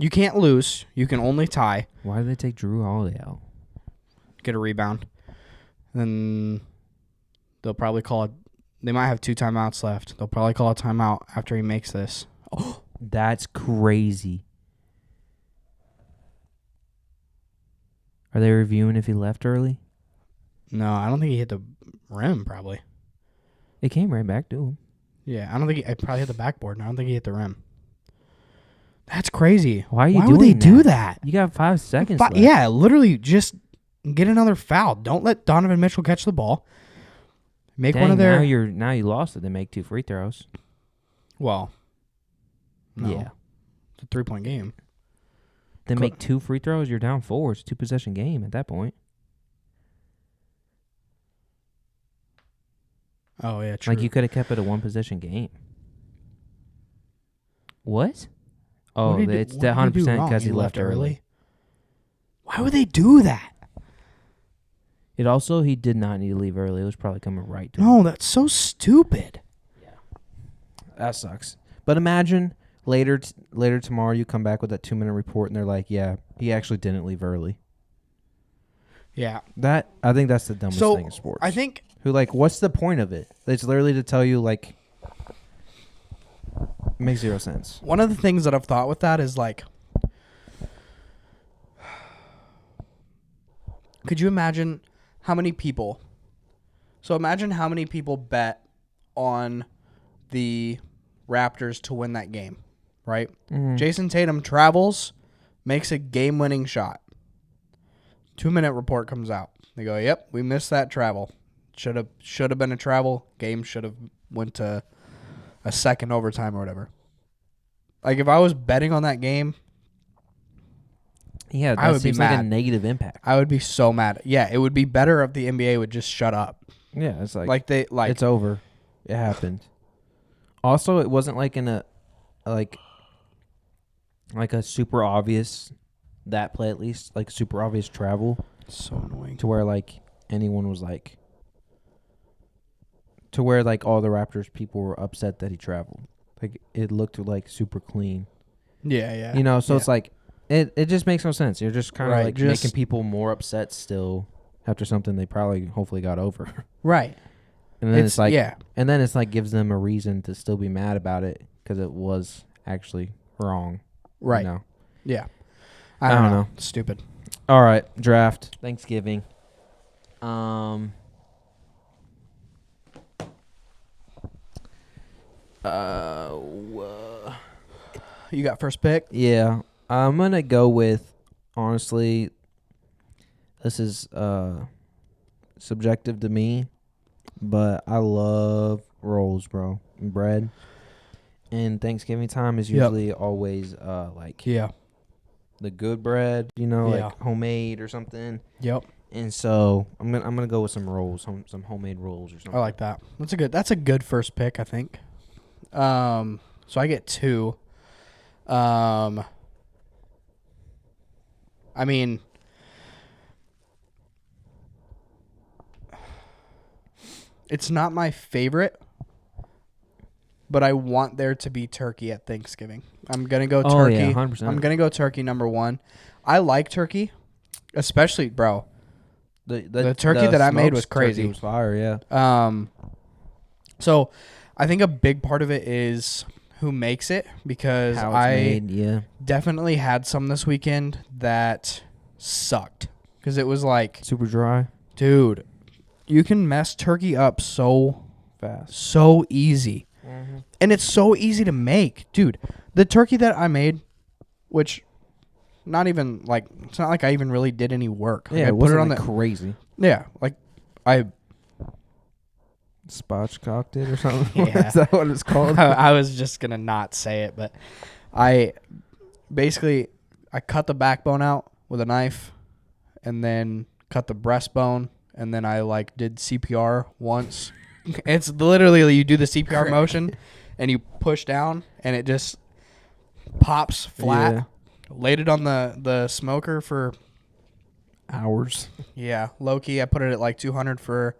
You can't lose. You can only tie. Why did they take Drew Holiday out? Get a rebound. Then they'll probably call it. They might have 2 timeouts left. They'll probably call a timeout after he makes this. Oh, That's crazy. Are they reviewing if he left early? no, I don't think he hit the rim, probably. It came right back to him. Yeah, I don't think I probably hit the backboard. And I don't think he hit the rim. That's crazy. Why are you Why doing would they that? do that? You got 5 seconds left. Yeah, literally just get another foul. Don't let Donovan Mitchell catch the ball. Make Dang, one of their. now you lost it. They make 2 free throws. Well, no, Yeah. it's a 3-point game. They Co- make 2 free throws. You're down 4. It's a 2-possession game at that point. Oh yeah, true. Like you could have kept it a 1-possession game. What? Oh, What did he do- it's what did he do 100% wrong? because he left early. Why would they do that? It also, he did not need to leave early. It was probably coming right to him. No, that's so stupid. That sucks. But imagine later tomorrow you come back with that 2-minute report and they're like, yeah, he actually didn't leave early. Yeah. I think that's the dumbest So thing in sports. I think What's the point of it? It's literally to tell you, like, it makes 0 sense. one of the things that I've thought with that is like, could you imagine how many people? So imagine how many people bet on the Raptors to win that game, right? Mm-hmm. Jason Tatum travels, makes a game-winning shot. 2-minute report comes out. They go, "Yep, we missed that travel. Should have been a travel. Game should have went to a second overtime or whatever." Like if I was betting on that game, Yeah, I that would be seems like a mad. negative impact. I would be so mad. Yeah, it would be better if the NBA would just shut up. Yeah, it's Like it's over. It happened. Also, it wasn't like in a like a super obvious, that play at least, like super obvious travel. So annoying. to where like anyone was like, to where like all the Raptors people were upset that he traveled. Like it looked like super clean, Yeah, yeah. you know. So yeah. it's like it just makes no sense. You're just kind of Right, like just- making people more upset still after something they probably hopefully got over. Right. And then it's like yeah. and then it's like gives them a reason to still be mad about it because it was actually wrong. Right. You know? Yeah. I don't know. Stupid. All right, draft. Thanksgiving. You got first pick? Yeah, I'm gonna go with. Honestly, this is subjective to me, but I love rolls, bro, and bread. And Thanksgiving time is Yep. usually always like Yeah. the good bread, you know, Yeah. like homemade or something. Yep. And so I'm gonna go with some rolls, some homemade rolls or something. I like that. That's a good first pick, I think. So I get 2. I mean, it's not my favorite, but I want there to be turkey at Thanksgiving. I'm gonna go turkey. Oh yeah, 100%. I'm gonna go turkey number 1. I like turkey, especially, bro. The turkey that I made was smoked turkey crazy. was fire, yeah. So I think a big part of it is who makes it, because How it's I made, yeah. definitely had some this weekend that sucked, because it was like, Super dry, dude, you can mess turkey up so fast. easy, Mm-hmm. and it's so easy to make, dude. The turkey that I made, which not even like, it's not like I even really did any work. Like, Yeah, I it put wasn't it on like the crazy. yeah, like I Spatchcocked it or something. Yeah. Is that what it's called? I was just gonna not say it, but I basically I cut the backbone out with a knife, and then cut the breastbone, and then I like did CPR once. It's literally you do the CPR motion, and you push down, and it just pops flat. Yeah. Laid it on the smoker for Hours. low key. I put it at like 200 for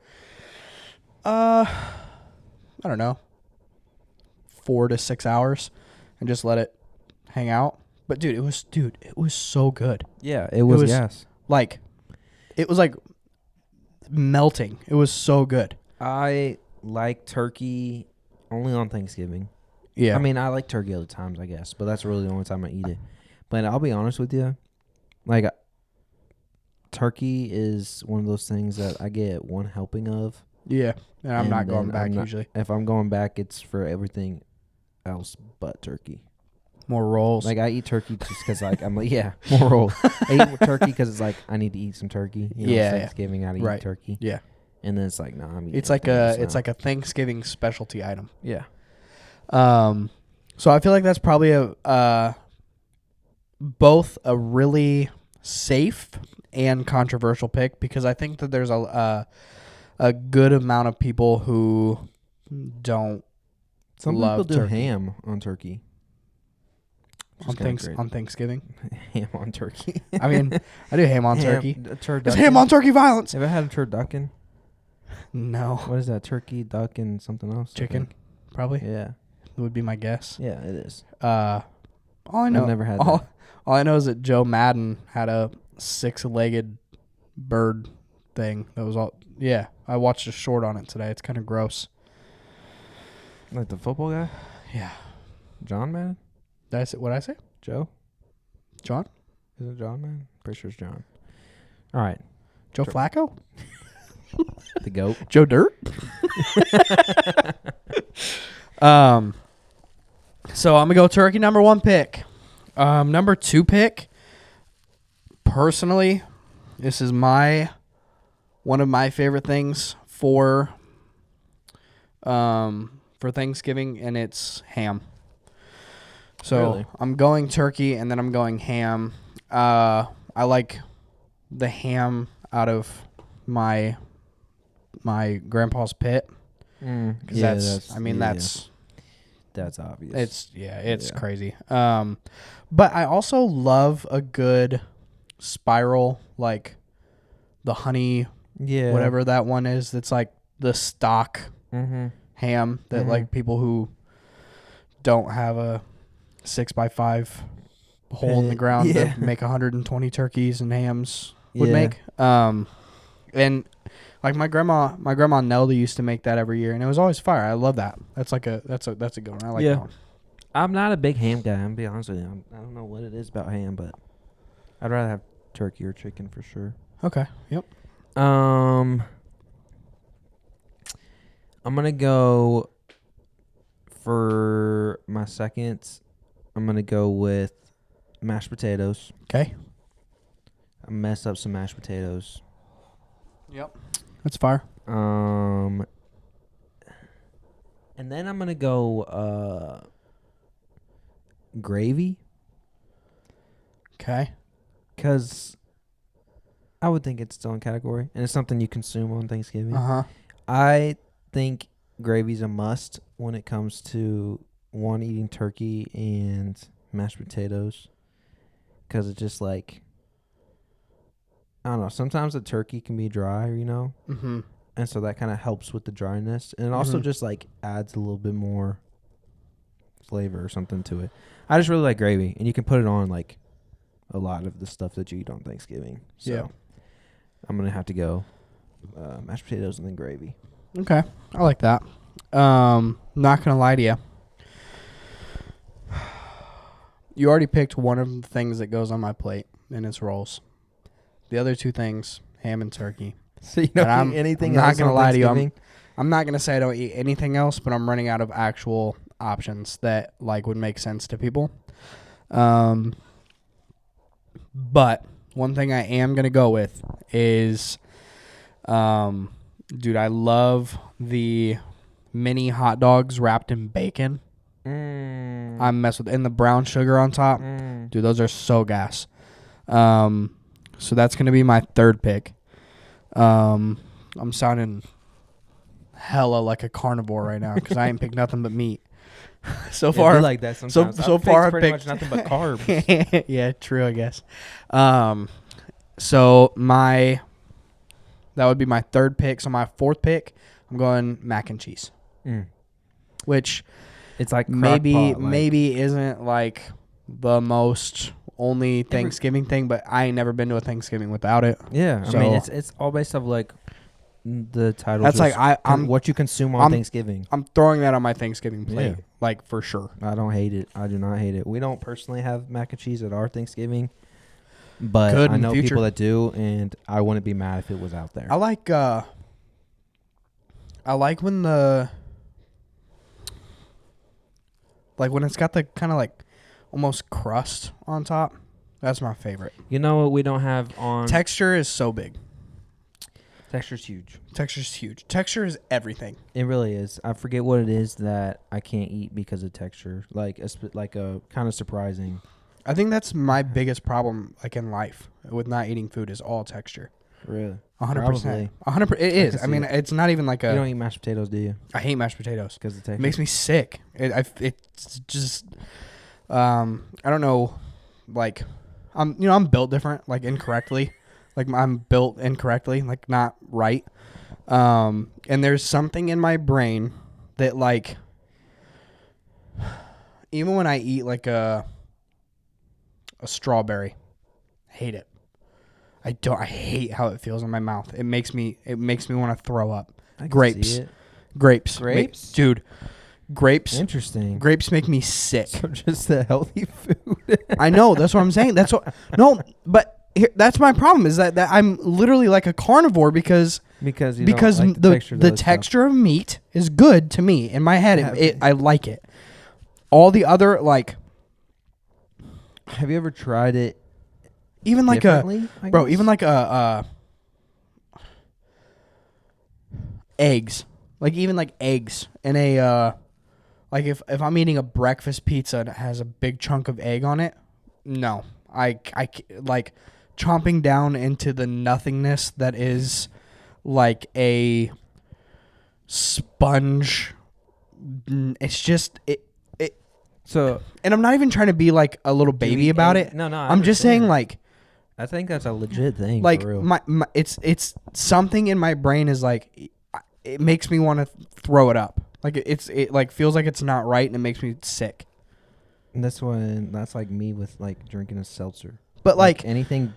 I don't know, 4 to 6 hours, and just let it hang out. But it was so good. Yeah, it was, was- gas. Like, it was like melting. It was so good. I like turkey only on Thanksgiving. Yeah. I mean, I like turkey other times, I guess, but that's really the only time I eat it. But I'll be honest with you, like, turkey is one of those things that I get one helping of. yeah. And I'm and not going then back I'm not- usually. If I'm going back, it's for everything else but turkey. More rolls. Like, I eat turkey just because, like, I'm like, yeah, more rolls. I eat turkey because it's like, I need to eat some turkey. You know, Yeah, it's yeah. Thanksgiving, I gotta Right. eat turkey. Yeah. And then it's like, no, I'm eating It's like everything else now. a Thanksgiving specialty item. Yeah. So I feel like that's probably both a really safe and controversial pick, because I think that there's a good amount of people who don't Some love people do turkey. ham on turkey. Which is kinda great. on Thanksgiving. Ham on turkey. I mean, I do ham on turkey. Turducken. It's ham on turkey violence. Have you had a turducken? No, What is that? Turkey, duck, and something else? I chicken, think. probably Yeah. would be my guess. Yeah, it is. All I know, I've never had all, that. all I know is that Joe Madden had a 6-legged bird thing. That was all. Yeah, I watched a short on it today. It's kind of gross. Like the football guy? Yeah. John Madden? Did I say what I say? Joe? John? Is it John Madden? Pretty sure it's John. All right. Joe Sure. Flacco? The GOAT. Joe Dirt? So I'm gonna go turkey number 1 pick. Number 2 pick. Personally, this is one of my favorite things for Thanksgiving, and it's ham. So Really? I'm going turkey, and then I'm going ham. I like the ham out of my grandpa's pit, because that's obvious. it's Yeah. crazy. But I also love a good spiral, like the honey, Yeah. whatever that one is. That's like the stock Mm-hmm. ham that Mhm. like people who don't have a 6x5 hole in the ground Yeah. to make 120 turkeys and hams would Yeah. make. And like my grandma Nelda used to make that every year, and it was always fire. I love that. That's a good one. I like Yeah. that one. I'm not a big ham guy. I'm gonna be honest with you. I don't know what it is about ham, but I'd rather have turkey or chicken for sure. Okay. Yep. I'm gonna go for my second. I'm gonna go with mashed potatoes. Okay. I mess up some mashed potatoes. Yep. That's fire. And then I'm gonna go gravy, Okay. cause I would think it's still in category, and it's something you consume on Thanksgiving. Uh-huh. I think gravy's a must when it comes to one, eating turkey and mashed potatoes, because it's just like, I don't know. Sometimes the turkey can be dry, Mm-hmm. and so that kind of helps with the dryness, and it also Mhm. just like adds a little bit more flavor or something to it. I just really like gravy, and you can put it on like a lot of the stuff that you eat on Thanksgiving. So Yeah. I'm gonna have to go mashed potatoes and then gravy. Okay. I like that. Not gonna lie to you. You already picked one of the things that goes on my plate, and it's rolls. The other two things, ham and turkey. So you And don't eat anything I'm not else gonna on lie to you. Thanksgiving? I'm not gonna say I don't eat anything else, but I'm running out of actual options that like would make sense to people. But one thing I am gonna go with is, dude, I love the mini hot dogs wrapped in bacon. I'm messing with, and the brown sugar on top. Dude, those are so gas. So that's gonna be my third pick. I'm sounding hella like a carnivore right now because I ain't picked nothing but meat. So far, be like that sometimes. so far I pretty picked much nothing but carbs. yeah, true, I guess. So that would be my third pick. So my fourth pick, I'm going mac and cheese, which It's like maybe isn't like the most only Thanksgiving thing, but I ain't never been to a Thanksgiving without it. Yeah, So- I mean it's all based off like the title. That's like I'm what you consume on I'm- Thanksgiving. I'm throwing that on my Thanksgiving plate, Yeah. like for sure. I don't hate it. I do not hate it. We don't personally have mac and cheese at our Thanksgiving, but Could I in the know future. people that do, and I wouldn't be mad if it was out there. I like when when it's got the kind of like almost crust on top. That's my favorite. You know what we don't have on Texture is so big. Texture's huge. Texture's huge. Texture is everything. It really is. I forget what it is that I can't eat because of texture. Like a kind of surprising. I think that's my biggest problem, like in life, with not eating food is all texture. Really? 100%. 100%. It is. can I see mean, it. it's not even like You don't eat mashed potatoes, do you? I hate mashed potatoes. Because of the texture. It makes me sick. It's just. I don't know. Like, I'm built different. Like incorrectly. Like I'm built incorrectly. Like not right. And there's something in my brain that like. Even when I eat like a strawberry, hate it. I hate how it feels in my mouth. It makes me want to throw up. I can Grapes. see it. Grapes. Dude. Grapes. Interesting. Grapes make me sick. So just the healthy food. I know. That's what I'm saying. That's what. No, but that's my problem is that I'm literally like a carnivore because because the texture of meat is good to me in my head. Yeah. I like it. All the other like Have you ever tried it? even like differently, I bro guess? even like eggs like even like eggs in a like if I'm eating a breakfast pizza and it has a big chunk of egg on it, no, I like chomping down into the nothingness that is like a sponge. It's just it. So And I'm not even trying to be like a little baby about it. No, I'm just saying like I think that's a legit thing. Like for real. my it's something in my brain is like it makes me want to throw it up. Like it like feels like it's not right and it makes me sick. And that's like me with like drinking a seltzer. But like anything,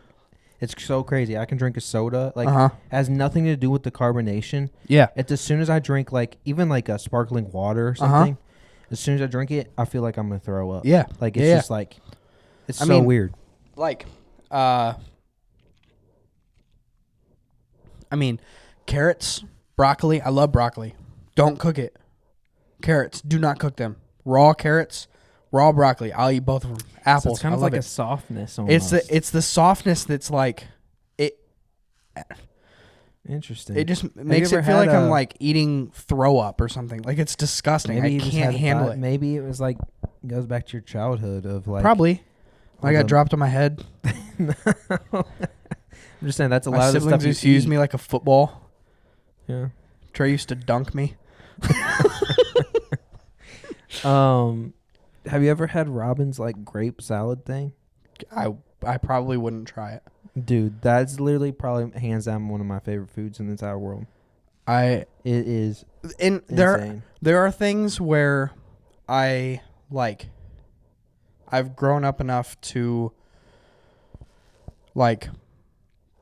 it's so crazy. I can drink a soda, like has nothing to do with the carbonation. yeah. It's as soon as I drink like even like a sparkling water or something, as soon as I drink it, I feel like I'm gonna throw up. Yeah. Like it's just like it's I so mean, weird. Like I mean, carrots, broccoli. I love broccoli. Don't cook it. Carrots, do not cook them. Raw carrots, raw broccoli. I'll eat both of them. Apples, So it's kind I of love like it. a softness almost. It's the softness that's like it. Interesting. It just makes it feel like I'm like eating throw up or something. Like it's disgusting. Maybe I you just can't had handle it. Maybe it was like goes back to your childhood of like Probably. I got the- dropped on my head. I'm just saying that's a My lot of the siblings stuff used to use me like a football. Yeah. Trey used to dunk me. Have you ever had Robin's like grape salad thing? I probably wouldn't try it. Dude, that's literally probably hands down one of my favorite foods in the entire world. It is And insane. there are things where I like I've grown up enough to like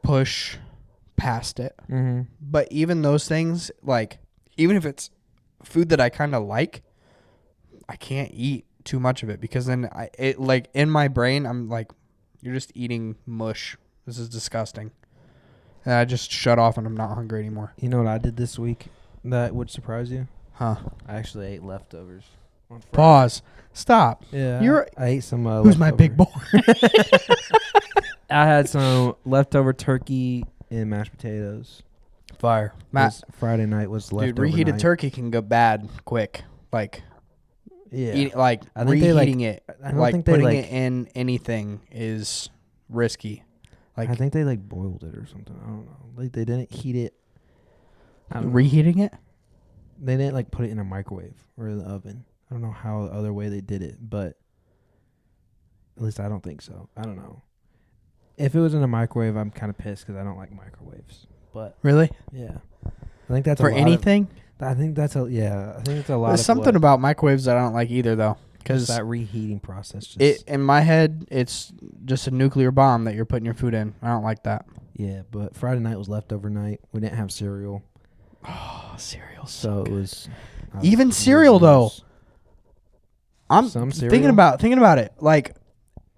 push past it. Mm-hmm. But even those things, like even if it's food that I kind of like, I can't eat too much of it because then it like in my brain I'm like, you're just eating mush. This is disgusting. And I just shut off and I'm not hungry anymore. You know what I did this week that would surprise you? Huh. I actually ate leftovers on Friday. Pause. Stop. Yeah. I ate some Who's my big boy? I had some leftover turkey and mashed potatoes. Fire. Matt, Friday night was leftover. dude, reheated night. turkey can go bad quick. Like, Yeah. like I think they, reheating it, I don't like think they, putting like- it in anything is risky. Like I think they like boiled it or something. I don't know. Like they didn't heat it. I don't know. reheating it. They didn't like put it in a microwave or in the oven. I don't know how other way they did it, but at least I don't think so. I don't know. If it was in a microwave, I'm kind of pissed because I don't like microwaves. But Really? yeah, I think that's For a lot anything? I think that's a I think it's a lot. There's of something what- about microwaves that I don't like either, though. just Because that reheating process. Just, it in my head, it's just a nuclear bomb that you're putting your food in. I don't like that. yeah, but Friday night was leftover night. We didn't have cereal, Oh, cereal. so it was. Even cereal, though. I'm Some thinking cereal? about it. Like,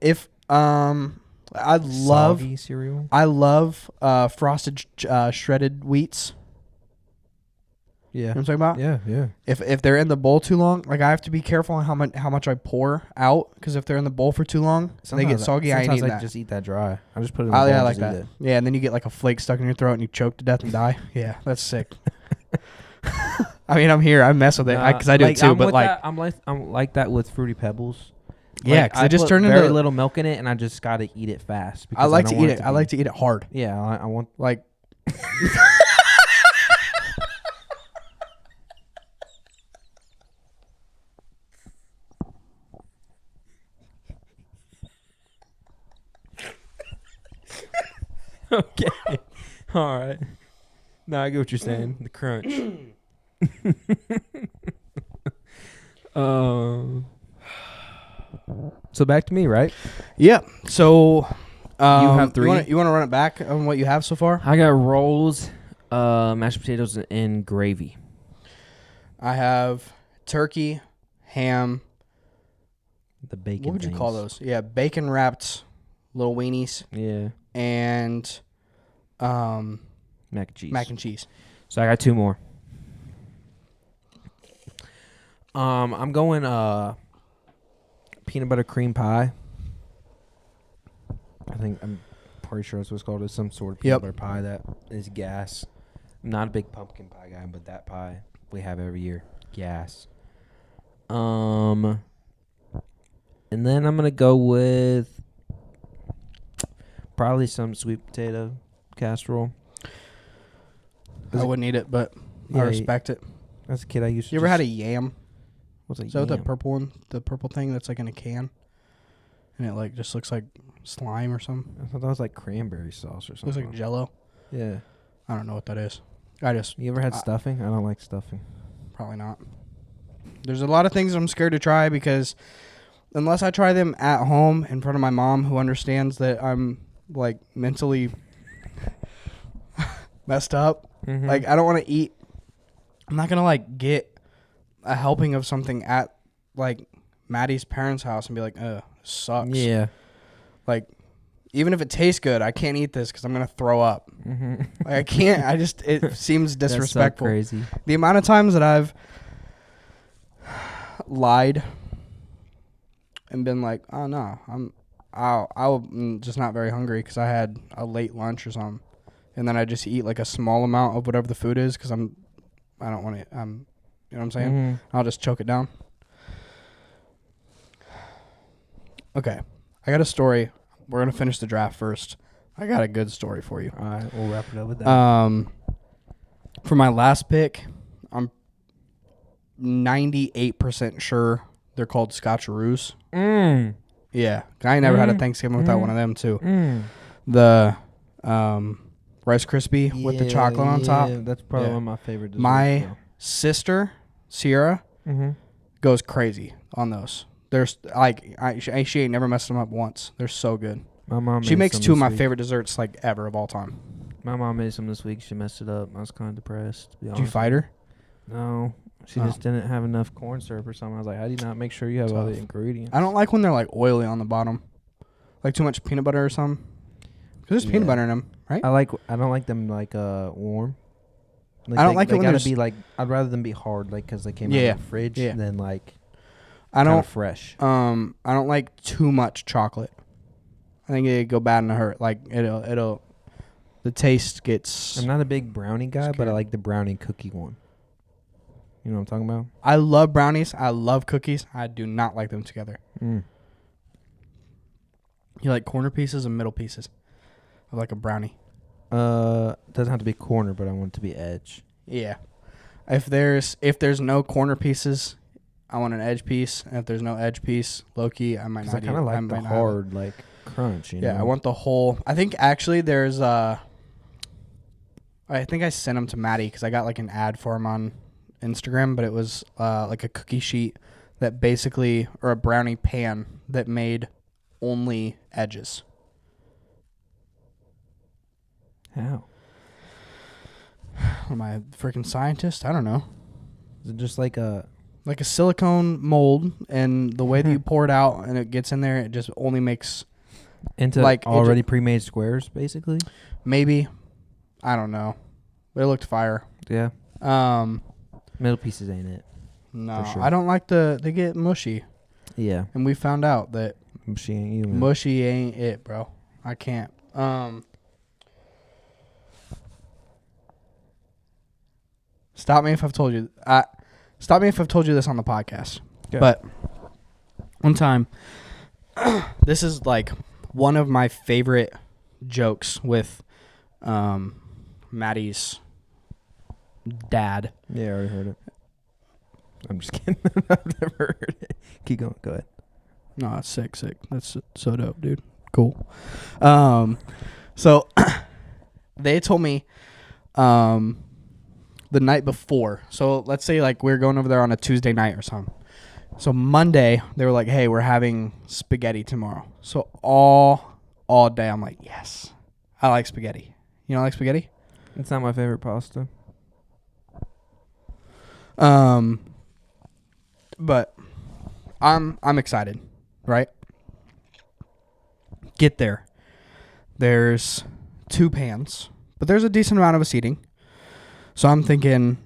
if I love Soggy cereal. frosted shredded wheats. Yeah. You know what I'm talking about? Yeah. If they're in the bowl too long, like I have to be careful on how much I pour out because if they're in the bowl for too long, they get soggy. I ain't Sometimes eating I that. just eat that dry. I just put it in the Oh bowl yeah, I and like just eat that. it. Yeah, and then you get like a flake stuck in your throat and you choke to death and die. Yeah, that's sick. I mean, I'm here. I mess with it because I do it too. I'm But with like, that, I'm like that with Fruity Pebbles. yeah, Like, because I just put turned very into. little milk in it, and I just gotta eat it fast. I like to don't eat want it. I like to eat it hard. Yeah, I want. Like. Okay. All right. Now I get what you're saying. The crunch. So back to me, right? Yeah. So. have three? You want to run it back on what you have so far? I got rolls, mashed potatoes, and gravy. I have turkey, ham. The bacon. What would you call things. those? Yeah, bacon wrapped little weenies Yeah, and mac and cheese. mac and cheese. So I got two more. I'm going peanut butter cream pie. I'm pretty sure that's what it's called. It's some sort of peanut Yep. butter pie that is gas. I'm not a big pumpkin pie guy, but that pie we have every year. Gas. And then I'm gonna go with probably some sweet potato casserole. I wouldn't eat it, but Yeah, I respect it. As a kid, I used to. You ever had a yam? What's a Is that the yam? purple one? The purple thing that's like in a can, and it like just looks like slime or something. I thought that was like cranberry sauce or It looks something. like Jello. Yeah. I don't know what that is. You ever had stuffing? I don't like stuffing. Probably not. There's a lot of things I'm scared to try because unless I try them at home in front of my mom, who understands that I'm like mentally messed up, Mm-hmm. like I don't want to eat. I'm not gonna like get a helping of something at like Maddie's parents' house and be like, this sucks. Yeah. Like, even if it tastes good, I can't eat this because I'm gonna throw up. Mm-hmm. Like, I can't. It seems disrespectful. That's so crazy. The amount of times that I've lied and been like, oh no, I'm just not very hungry because I had a late lunch or something, and then I just eat like a small amount of whatever the food is because I don't want it. You know what I'm saying? Mm-hmm. I'll just choke it down. Okay, I got a story. We're gonna finish the draft first. I got a good story for you. All right, we'll wrap it up with that. For my last pick, I'm 98% sure they're called Scotcheroos. Yeah, I never had a Thanksgiving without one of them too. The Rice Krispie with the chocolate on top. That's probably Yeah. one of my favorite desserts. My sister Sierra Mm-hmm. goes crazy on those. There's like she ain't never messed them up once. They're so good. My mom. She made makes some two of this my week. favorite desserts like ever of all time. My mom made some this week. She messed it up. I was kind of depressed. To be Did you honest. fight her? No, she Oh. just didn't have enough corn syrup or something. I was like, how do you not make sure you have all the Tough. ingredients? I don't like when they're like oily on the bottom, like too much peanut butter or something. Cause there's peanut Yeah. butter in them, right? I don't like them like warm. I don't like it they when gotta there's- be like. I'd rather them be hard, like because they came Yeah, out of the fridge yeah. than like I kinda don't. fresh. I don't like too much chocolate. I think it'd go bad in a hurt. Like it'll. The taste gets. I'm not a big brownie guy, but I Scared. like the brownie cookie one. You know what I'm talking about? I love brownies. I love cookies. I do not like them together. Mm. You like corner pieces and middle pieces of like a brownie. Doesn't have to be corner, but I want it to be edge. Yeah. If there's no corner pieces, I want an edge piece. And if there's no edge piece, low key, I might Because not. I kind of like the might not have it. hard like crunch. You Yeah, know? I want the whole. I think actually there's I think I sent them to Maddie because I got like an ad for him on Instagram, but it was like a cookie sheet that basically, or a brownie pan that made only edges. How? Am I a freaking scientist? I don't know. Is it just like a? Like a silicone mold, and the way that you pour it out and it gets in there, it just only makes Into Like, it already pre-made squares, basically. maybe. I don't know. But it looked fire. Yeah. Um, Middle pieces ain't it. no, For sure. I don't like they get mushy, Yeah. and we found out that She ain't you, man. mushy ain't it, bro. I can't. Stop me if I've told you. Stop me if I've told you this on the podcast. Okay. But one time, this is like one of my favorite jokes with Maddie's dad. Yeah, I already heard it. I'm just kidding. I've never heard it. Keep going. Go ahead. No, it's sick. That's so dope, dude. Cool. So they told me the night before. So let's say like we're going over there on a Tuesday night or something. So Monday they were like, "Hey, we're having spaghetti tomorrow." So all day I'm like, "Yes, I like spaghetti." You don't like spaghetti? It's not my favorite pasta. But I'm excited, right? Get there. There's 2 pans, but there's a decent amount of us eating. So I'm thinking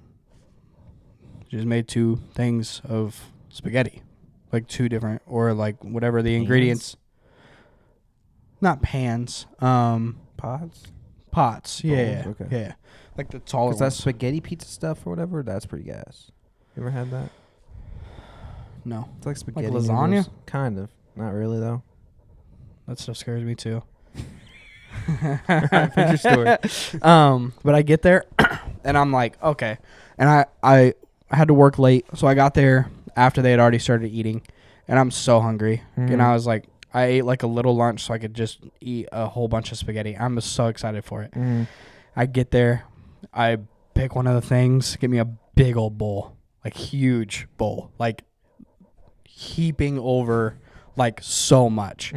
just made 2 things of spaghetti. Like 2 different, or like whatever the Pans? ingredients. Not pans. Pots? Pots. Yeah. Bowls, okay. Yeah. Like the taller Because that ones. spaghetti pizza stuff or whatever, that's pretty gas. You ever had that? No. It's like spaghetti. lasagna? noodles. Kind of. Not really, though. That stuff scares me too. Finish your story. But I get there and I'm like, okay. And I had to work late, so I got there after they had already started eating, and I'm so hungry. Mhm. And I was like, I ate like a little lunch so I could just eat a whole bunch of spaghetti. I'm so excited for it. I get there, I pick one of the things, get me a big old bowl, like huge bowl, like heaping over like so much.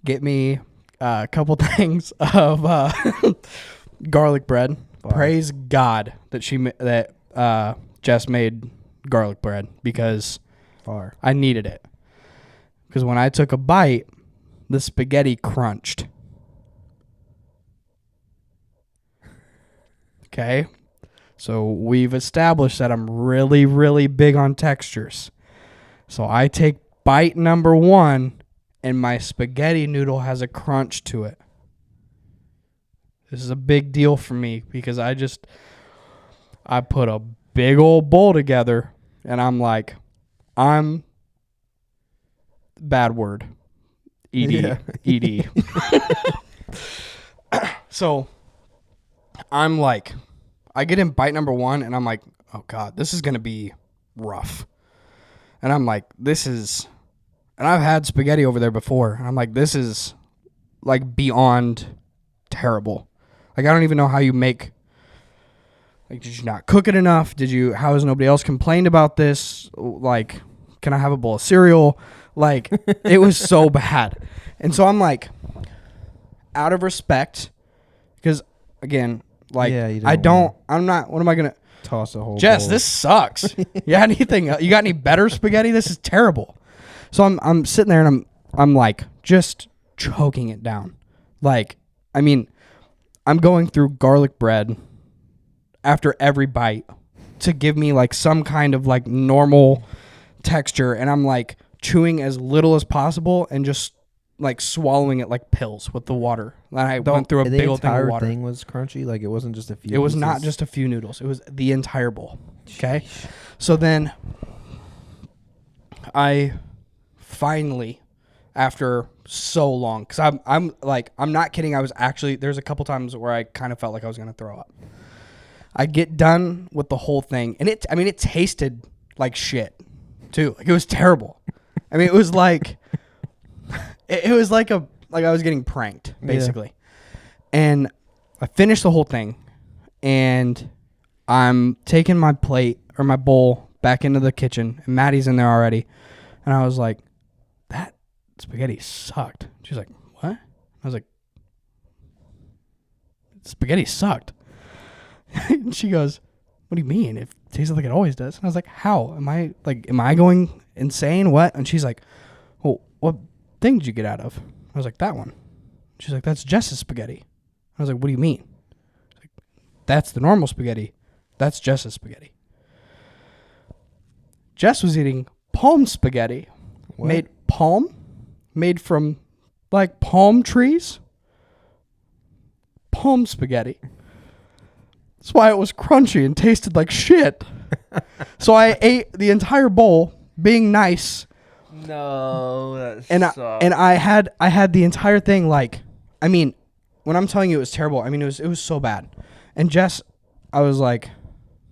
Get me a couple things of garlic bread. Fire. Praise God that Jess made garlic bread because Far. I needed it. Because when I took a bite, the spaghetti crunched. Okay? So we've established that I'm really, really big on textures. So I take bite number 1, and my spaghetti noodle has a crunch to it. This is a big deal for me because I put a big old bowl together, and I'm like, bad word. ED. Yeah. ED. So I'm like, I get in bite number 1 and I'm like, oh God, this is going to be rough. And I'm like, and I've had spaghetti over there before. And I'm like, this is like beyond terrible. Like, I don't even know how you make, like, did you not cook it enough? How has nobody else complained about this? Like, can I have a bowl of cereal? Like, it was so bad. And so I'm like, out of respect, because again, like, Yeah, I'm not, what am I going to, toss a whole Jess, bowl. this sucks. You got any better spaghetti? This is terrible. So I'm sitting there and I'm like just choking it down. Like, I mean, I'm going through garlic bread after every bite to give me like some kind of like normal texture, and I'm like chewing as little as possible and just like swallowing it like pills with the water. And I went through a big old thing of water. The entire thing was crunchy. Like, it wasn't just a few. It was pieces. not just a few noodles. It was the entire bowl. Okay. So then I finally, after so long, because I'm not kidding. I was actually, there's a couple times where I kind of felt like I was going to throw up. I get done with the whole thing, and it tasted like shit too. Like, it was terrible. I mean, it was like, it was like I was getting pranked, basically. Yeah. And I finished the whole thing, and I'm taking my plate or my bowl back into the kitchen, and Maddie's in there already. And I was like, that spaghetti sucked. She's like, what? I was like, spaghetti sucked. And she goes, what do you mean? It tasted like it always does. And I was like, how? Am I going insane? What? And she's like, well, what thing did you get out of? I was like, that one. She's like, that's Jess's spaghetti. I was like, what do you mean? She's like, that's the normal spaghetti. That's Jess's spaghetti. Jess was eating palm spaghetti. What? Made from like palm trees. Palm spaghetti. That's why it was crunchy and tasted like shit. So I ate the entire bowl, being nice. No, that and I had the entire thing. Like, I mean, when I'm telling you it was terrible, I mean, it was so bad. And Jess, I was like,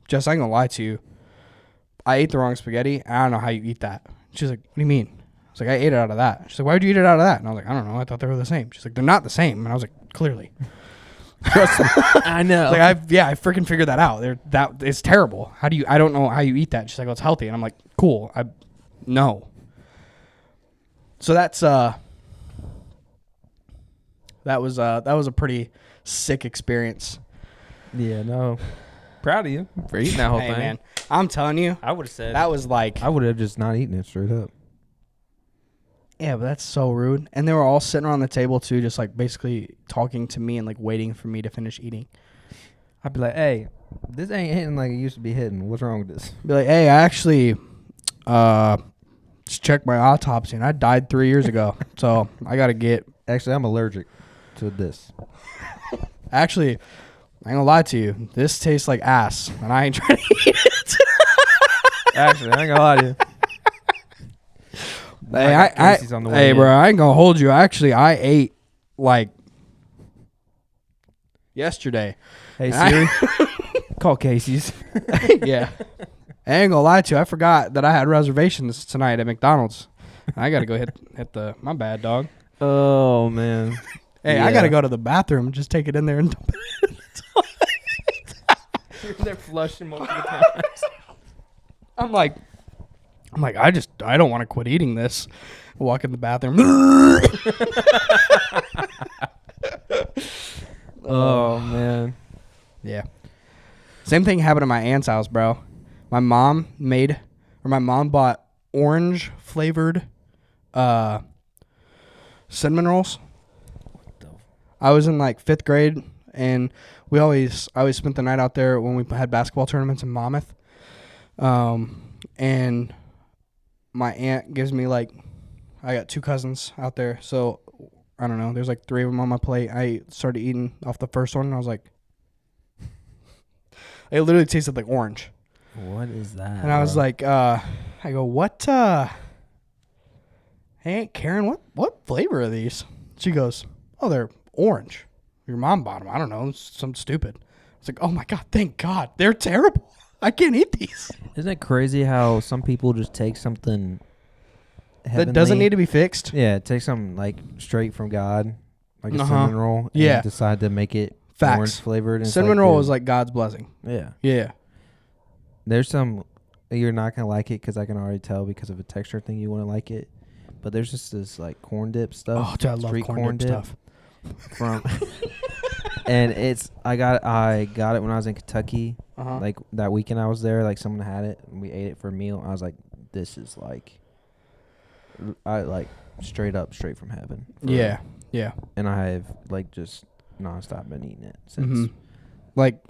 Jess, I ain't gonna lie to you. I ate the wrong spaghetti. I don't know how you eat that. She's like, what do you mean? I was like, I ate it out of that. She's like, why would you eat it out of that? And I was like, I don't know. I thought they were the same. She's like, they're not the same. And I was like, clearly. Trust me. I know. Like, I freaking figured that out. That is terrible. I don't know how you eat that. She's like, well, it's healthy. And I'm like, cool. No. So that was a pretty sick experience. Yeah, no. Proud of you for eating that whole Hey, thing. man, I'm telling you, I would have said that was like, I would have just not eaten it straight up. yeah, but that's so rude. And they were all sitting around the table too, just like basically talking to me and like waiting for me to finish eating. I'd be like, hey, this ain't hitting like it used to be hitting. What's wrong with this? Be like, hey, I actually just checked my autopsy and I died 3 years ago. So I got to get. Actually, I'm allergic to this. Actually, I ain't gonna lie to you. This tastes like ass, and I ain't trying to eat it. Actually, I ain't gonna lie to you. Hey, bro, I ain't gonna hold you. Actually, I ate like yesterday. Hey, Siri, call Casey's. Yeah. I ain't gonna lie to you. I forgot that I had reservations tonight at McDonald's. I gotta go hit the. My bad, dog. Oh man. Hey, I gotta go to the bathroom. Just take it in there and dump it. They're flushing multiple times. I'm like, I don't want to quit eating this. Walk in the bathroom. Oh man. Yeah. Same thing happened at my aunt's house, bro. My mom bought orange flavored cinnamon rolls. I was in like 5th grade, and I always spent the night out there when we had basketball tournaments in Monmouth. And my aunt gives me I got 2 cousins out there, so I don't know. There's like 3 of them on my plate. I started eating off the first one, and I was like, it literally tasted like orange. What is that? And I was like, I go, what? Hey, Aunt Karen, what flavor are these? She goes, oh, they're orange. Your mom bought them. I don't know, something stupid. I was like, oh my God, thank God, they're terrible. I can't eat these. Isn't it crazy how some people just take something That doesn't need to be fixed. Yeah, take something like straight from God, like a Uh-huh. cinnamon roll, and Yeah. decide to make it Facts. orange flavored. And Cinnamon it's roll dude, is like God's blessing. yeah. Yeah. There's some you're not gonna like it because I can already tell because of a texture thing you want to like it. But there's just this like corn dip stuff. Oh, dude, I love street corn dip stuff. from, and I got it when I was in Kentucky. Uh-huh. Like that weekend I was there, like someone had it and we ate it for a meal. I was like, this is like, straight from heaven. Yeah. Yeah. And I have like just nonstop been eating it since. Mm-hmm. Like,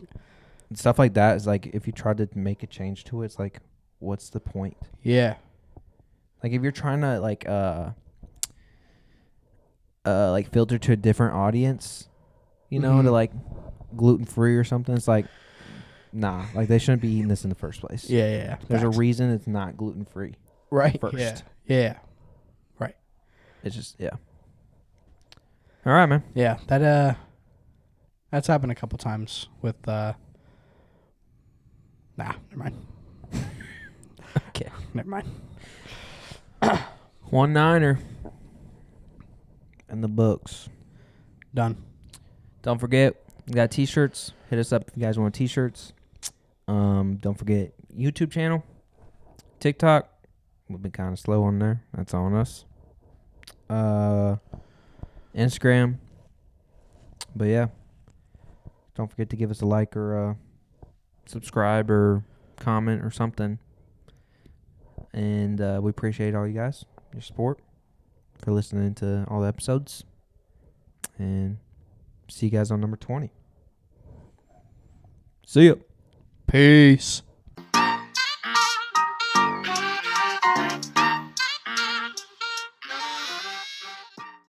Stuff like that is like, if you tried to make a change to it, it's like, what's the point? yeah. Like if you're trying to like filter to a different audience, you know, to like gluten free or something, it's like, nah, like they shouldn't be eating this in the first place. Yeah. There's a Facts. reason it's not gluten free. Right. first. Yeah. Yeah. Right. It's just, yeah. All right, man. Yeah. That's happened a couple times with never mind. Okay. Never mind. 1-9er in the books. Done. Don't forget, we got t-shirts. Hit us up if you guys want t-shirts. Don't forget YouTube channel, TikTok. We've been kind of slow on there. That's on us. Instagram. But yeah, don't forget to give us a like or subscribe or comment or something. And we appreciate all you guys, your support, for listening to all the episodes. And see you guys on number 20. See ya. Peace.